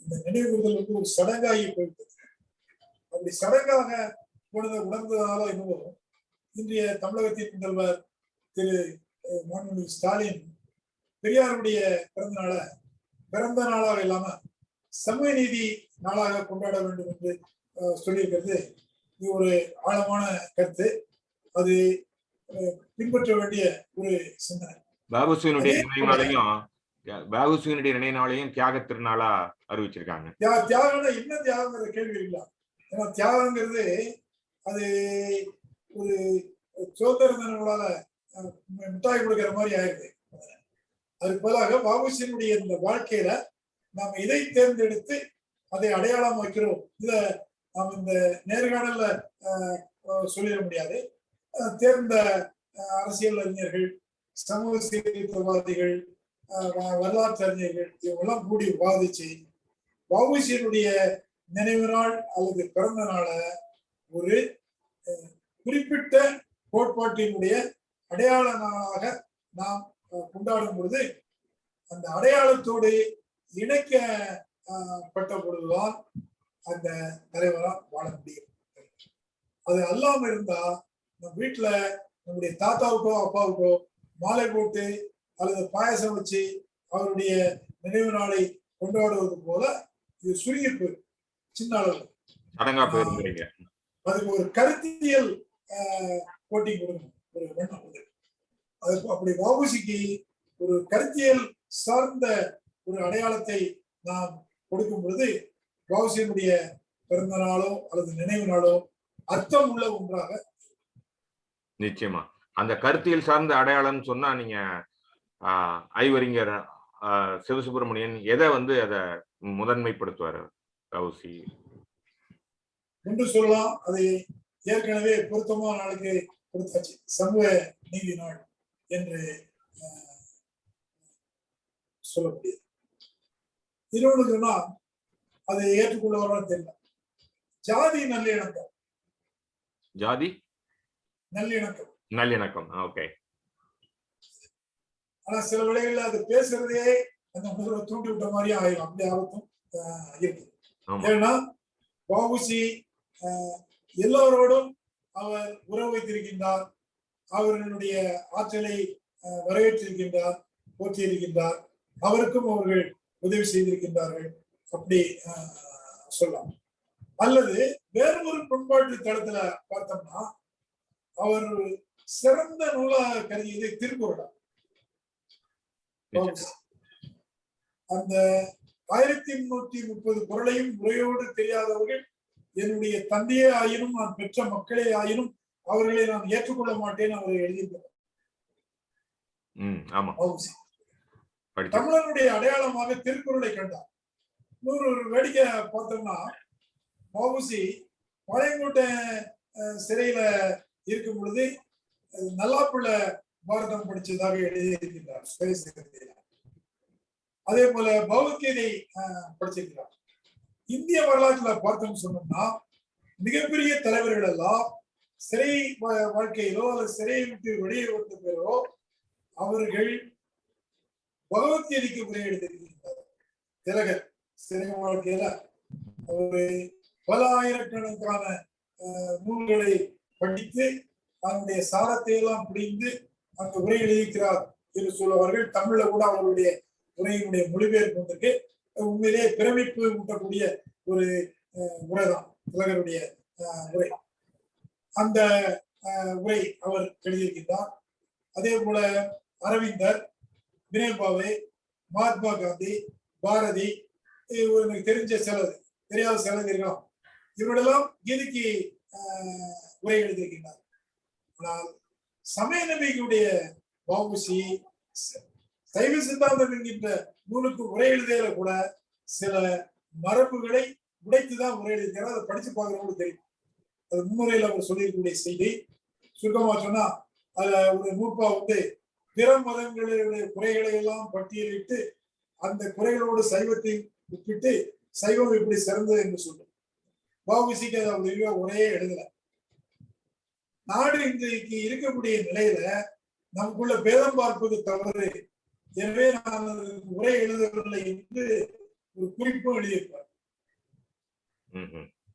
இந்த நினைவுறுதல் வந்து ஒரு சடங்காகி போயிட்டு, அப்படி சடங்காக போனதை உணர்ந்ததால என்னவோ இன்றைய தமிழகத்தின் முதல்வர் திரு மாண்புமிகு ஸ்டாலின் பெரியாருடைய பிறந்த நாளாக இல்லாம சமூக நீதி நாளாக கொண்டாட வேண்டும் என்று சொல்லியிருக்கிறது. இது ஒரு ஆழமான கருத்து. அது பின்பற்ற வேண்டிய ஒரு சிந்தனை. வஉசியினுடைய நினைவு தியாக திருநாளா அறிவிச்சிருக்காங்க. தியாகம் என்ன தியாகங்கிற கேள்வி இல்ல. ஏன்னா தியாகங்கிறது அது ஒரு சுதந்திர தினங்களால மிட்டாய் கொடுக்கிற மாதிரி ஆயிடுது. அதுக்கு பதிலாக வஉசியினுடைய இந்த வாழ்க்கையில நாம் இதை தேர்ந்தெடுத்து அதை அடையாளம் வைக்கிறோம். இத நாம் இந்த நேர்காணல்ல சொல்லிட முடியாது. தேர்ந்த அரசியல் அறிஞர்கள், சமூக சீர்திருத்தவாதிகள், வரலாற்று அறிஞர்கள் இவங்கெல்லாம் கூடி விவாதிச்சு வஉசியினுடைய நினைவு நாள் அல்லது பிறந்த நாளை ஒரு குறிப்பிட்ட கோட்பாட்டினுடைய அடையாள நாளாக நாம் கொண்டாடும் பொழுது அந்த அடையாளத்தோடு இணைக்கப்பட்ட பொழுதுதான் அந்த தலைவரால் வாழ முடியும். அது அல்லாம இருந்தா நம்ம வீட்டுல நம்முடைய தாத்தாவுக்கோ அப்பாவுக்கோ மாலை போட்டு அல்லது பாயசம் வச்சு அவருடைய நினைவு நாளை கொண்டாடுவது போல இது சுருங்கி போயிடும். சின்ன அளவு அதுக்கு ஒரு கருத்தியல் போட்டி கொடுக்கணும், ஒரு எண்ணம். அது அப்படி வஉசிக்கு ஒரு கருத்தியல் சார்ந்த ஒரு அடையாளத்தை நாம் கொடுக்கும் பொழுது வஉசியினுடைய பிறந்த நாளோ அல்லது நினைவு நாளோ அர்த்தம் உள்ள ஒன்றாக. நிச்சயமா அந்த கருத்தியல் சார்ந்த அடையாளம் சொன்னா நீங்க ஐவரிஞர் சிவசுப்பிரமணியன் எதை வந்து அதை முதன்மைப்படுத்துவார் வஉசி என்று சொல்லலாம். அதை ஏற்கனவே பொருத்தமான நாளுக்கு கொடுத்தாச்சு, சமூக நீதி நாள் என்று சொல்ல முடியாது. இன்னொன்று சொன்னா அதை ஏற்றுக்கொள்ளவர்கள் தெரியல. ஜாதி நல்லிணக்கம், ஜாதி நல்லிணக்கம் ஓகே. ஆனா சில வேளைகள்ல அது பேசுறதே அந்த முதல்வர் தூண்டி விட்ட மாதிரியும் ஆயிடும். அப்படி ஆபத்தும் இருக்கு. ஏன்னா வஉசி எல்லோரோடும் அவர் உறவு வைத்திருக்கின்றார், அவர்களுடைய ஆற்றலை வரவேற்றிருக்கின்றார், போற்றியிருக்கின்றார், அவருக்கும் அவர்கள் உதவி செய்திருக்கின்றார்கள், அப்படி சொல்லலாம். அல்லது வேறு ஒரு பண்பாட்டு தளத்துல பார்த்தோம்னா அவர் சிறந்த நூலாக கருதியது திருக்குறள். அந்த 1330 குறளையும் முறையோடு தெரியாதவர்கள் என்னுடைய தந்தையே ஆயினும் நான் பெற்ற மக்களே ஆயினும் அவர்களை நான் ஏற்றுக்கொள்ள மாட்டேன் அவர் எழுதியிருக்கிறார். தமிழனுடைய அடையாளமாக திருக்குறளை கண்டார். இன்னொரு வேடிக்கை பார்த்தோம்னா வஉசி பாளையங்கோட்டை சிறையில இருக்கும் பொழுது நல்லாப்புள்ள பாரதம் படிச்சதாக எழுதியிருக்கின்றார். அதே போல பகவத்கீதை படிச்சிருக்கிறார். இந்திய வரலாற்றுல பார்த்தோம்னு சொன்னோம்னா மிகப்பெரிய தலைவர்கள் எல்லாம் சிறை வாழ்க்கையிலோ அல்லது சிறையை விட்டு வெளியே வந்த பேரோ அவர்கள் பகவத்கீதைக்கு உரை எழுதியிருக்கின்றார். திலகர் சிறை வாழ்க்கையில ஒரு பல ஆயிரக்கணக்கான நூல்களை படித்து அதனுடைய சாரத்தை எல்லாம் பிடிந்து அந்த உரை எழுதியிருக்கிறார் என்று சொல்லுவார்கள். தமிழ்ல கூட அவருடைய உரையினுடைய மொழிபெயர்ப்பு வந்திருக்கு. உண்மையிலே பிரமிப்பு ஊட்டக்கூடிய ஒரு உரைதான் திலகருடைய உரை. அந்த உரை அவர் எழுதியிருக்கின்றார். அதே போல அரவிந்தர், வினோபாவே, மகாத்மா காந்தி, பாரதி, எனக்கு தெரிஞ்ச சிலர், தெரியாத சிலர் இருக்கலாம். இவர்களெல்லாம் கீதைக்கு உரை எழுதியிருக்கின்றார். ஆனால் சமய நம்பிக்கையுடைய வ.உ.சி. சைவ சித்தாந்தம் என்கின்ற நூலுக்கு உரை எழுதியல கூட சில மரபுகளை உடைத்துதான் உரை எழுதியிருக்கிறார். அதை படிச்சு பார்க்கிறவங்களுக்கு தெரியும். அது முன்னுரையில் அவர் சொல்லியிருக்கக்கூடிய செய்தி. சுருக்கமா சொன்னா அதுல ஒரு நூற்பா பிற மதங்களுடைய குறைகளை எல்லாம் பட்டியலிட்டு அந்த குறைகளோடு சைவத்தை ஒப்பிட்டு சைவம் இப்படி சிறந்தது என்று சொல்லும். வ.உ.சி.க்கு அதை உரையே எழுதல. நாடு இன்றைக்கு இருக்கக்கூடிய நிலையில நமக்குள்ள பேதம் பார்ப்பது தவறு, எனவே நான் உரை எழுதவில்லை என்று ஒரு குறிப்பும் எழுதியிருப்பார்.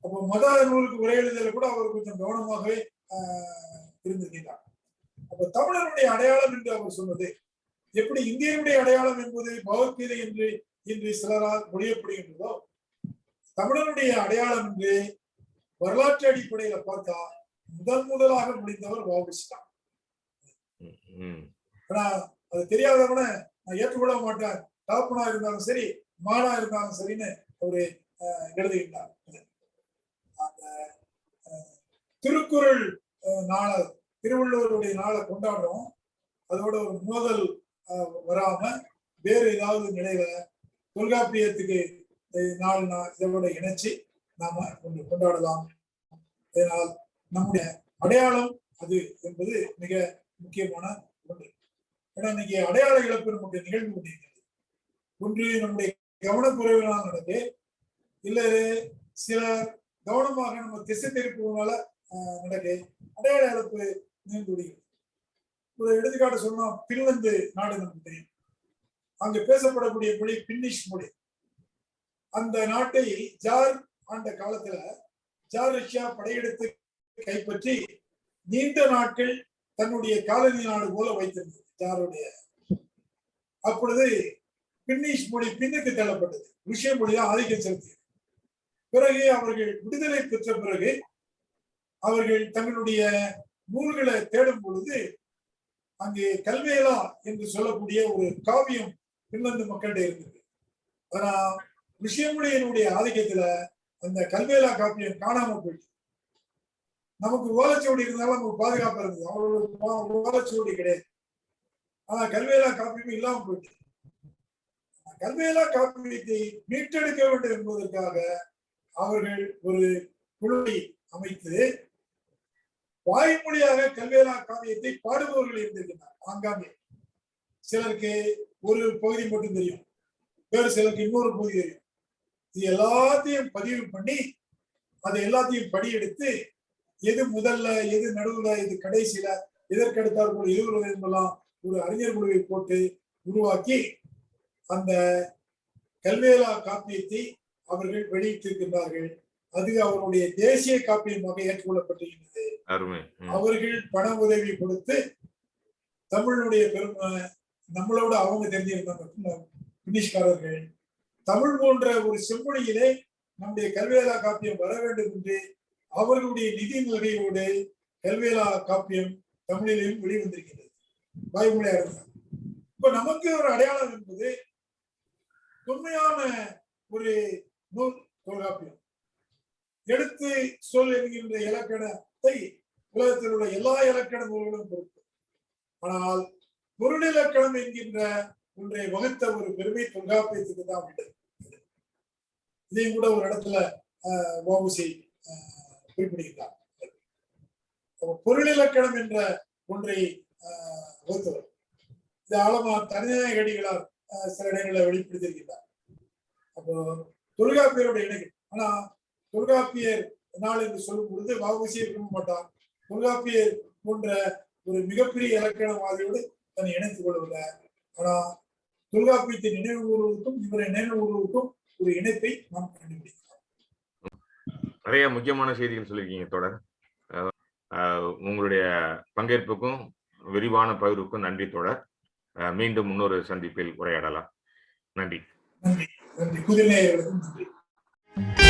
அப்போ மத நூலுக்கு உரை எழுதல கூட அவர் கொஞ்சம் கவனமாகவே இருந்திருக்கிறார். அப்ப தமிழருடைய அடையாளம் என்று அவர் சொன்னது எப்படி இந்தியனுடைய அடையாளம் என்பது பகவத்கீதை என்று இன்று சிலரால் மொழியப்படுகின்றதோ, தமிழருடைய அடையாளம் என்று வரலாற்று அடிப்படையில பார்த்தா முதலாக முடிந்தவர் வ.உ.சி. தான். ஆனா அது தெரியாதவன நான் ஏற்றுக்கொள்ள மாட்டேன், டாப்பனா இருந்தாலும் சரி மாடா இருந்தாலும் சரின்னு அவரு எழுதுகின்றார். அந்த திருக்குறள் நாளை, திருவள்ளுவருடைய நாளை கொண்டாடுறோம். அதோட ஒரு மோதல் வராம வேறு ஏதாவது நிலையில தொல்காப்பியத்துக்கு நாள் இதோட இணைச்சு நாம கொண்டாடலாம். இதனால் நம்முடைய அடையாளம் அது என்பது மிக முக்கியமான ஒன்று. ஏன்னா இன்னைக்கு அடையாள இழப்பு நமக்கு நிகழ்ந்து கொண்டிருக்கிறது. ஒன்று நம்முடைய கவனக்குறைவினால் நடக்கு, இல்ல சில கவனமாக நம்ம திசை திருப்புவதனால நடக்கு, அடையாள இழப்பு நிகழ்ந்து விடுகிறது. ஒரு எடுத்துக்காட்டு சொன்னா பின்லாந்து நாடு நமக்கு தெரியும். அங்கு பேசப்படக்கூடிய மொழி பின்னிஷ் மொழி. அந்த நாட்டை ஜார் ஆண்ட காலத்துல ஜார் ரஷ்யா படையெடுத்து கைப்பற்றி நீண்ட நாட்கள் தன்னுடைய காலனி நாடு போல வைத்திருந்தது ஜாருடைய. அப்பொழுது பின்னிஷ் மொழி பின்னுக்கு தள்ளப்பட்டது, ருஷ்ய மொழிதான் ஆதிக்கம் செலுத்தியது. பிறகு அவர்கள் விடுதலை பெற்ற பிறகு அவர்கள் தங்களுடைய நூல்களை தேடும் பொழுது அங்கே கல்வேலா என்று சொல்லக்கூடிய ஒரு காவியம் பின்லாந்து மக்களிடையே இருந்தது. ஆனா ருஷ்ய மொழியினுடைய ஆதிக்கத்துல அந்த கல்வேலா காப்பியம் காணாம போயிட்டு, நமக்கு ஓலைச்சுவடி இருந்தாலும் நமக்கு பாதுகாப்பா இருந்தது, அவங்களோட ஓலைச்சுவடி கிடையாது. ஆனா கல்வேலா காப்பியம் இல்லாம போயிட்டு, கல்வேலா காப்பியத்தை மீட்டெடுக்க வேண்டும் என்பதற்காக அவர்கள் ஒரு குழுவை அமைத்து வாய்மொழியாக கல்வேலா காவியத்தை பாடுபவர்கள் இருந்திருக்கிறார். ஆங்காங்கே சிலருக்கு ஒரு பகுதி மட்டும் தெரியும், வேறு சிலருக்கு இன்னொரு பகுதி தெரியும். இது எல்லாத்தையும் பதிவு பண்ணி அதை எல்லாத்தையும் படி எடுத்து எது முதல்ல, எது நடுவுல, எது கடைசியில, எதற்கடுத்தார் போல எழுதுவது என்பதெல்லாம் ஒரு அறிஞர் குழுவை போட்டு உருவாக்கி அந்த கல்வேலா காப்பியத்தை அவர்கள் வெளியிட்டிருக்கின்றார்கள். அது அவருடைய தேசிய காப்பியமாக ஏற்றுக்கொள்ளப்பட்டிருக்கிறது. அவர்கள் பண உதவி கொடுத்து தமிழுடைய பெருமை நம்மளோட அவங்க தெரிஞ்சிருந்தாங்க. பிரிட்டிஷ்காரர்கள் தமிழ் போன்ற ஒரு செம்மொழியிலே நம்முடைய கல்வேலா காப்பியம் வர வேண்டும் என்று அவர்களுடைய நிதி நிலையோடு கல்வேலா காப்பியம் தமிழிலும் வெளிவந்திருக்கிறது, வாய்மொழியா இருந்தார். இப்ப நமக்கு ஒரு அடையாளம் என்பது உண்மையான ஒரு நூல் தொல்காப்பியம். எடுத்து சொல் என்கின்ற இலக்கணத்தை உலகத்தில் உள்ள எல்லா இலக்கண நூல்களும் பொறுத்து, ஆனால் பொருளிலக்கணம் என்கின்ற ஒன்றை வகுத்த ஒரு பெருமை தொல்காப்பியத்துக்கு தான் உண்டு. இதையும் கூட ஒரு இடத்துல வ.உ.சி. குறிப்பிடுகிறார். பொருளிலக்கணம் என்ற ஒன்றை வகுத்தவர் இந்த ஆழமா தனிநாயகடிகளார் சில இடங்களில் வெளிப்படுத்தியிருக்கிறார். அப்போ தொல்காப்பியரோட இணைகள். ஆனா தொல்காப்பியர் நாள் என்று சொல்லும் பொழுது வ.உ.சி. விரும்ப மாட்டார். தொல்காப்பியர் போன்ற ஒரு மிகப்பெரிய இலக்கணவாதியோடு தன்னை இணைத்துக் கொள்ளவில்லை. ஆனா தொல்காப்பியத்தை நினைவு கூறுவதற்கும் இவரை நினைவு கூறுவதற்கும் ஒரு இணைப்பை நாம் கண்டுபிடிக்கலாம். நிறைய முக்கியமான செய்திகள் சொல்லியிருக்கீங்க தொடர். உங்களுடைய பங்கேற்புக்கும் விரிவான பகிர்வுக்கும் நன்றி தொடர். மீண்டும் இன்னொரு சந்திப்பில் உரையாடலாம். நன்றி. நன்றி. நன்றி. புதிய நேயர்களுக்கும் நன்றி.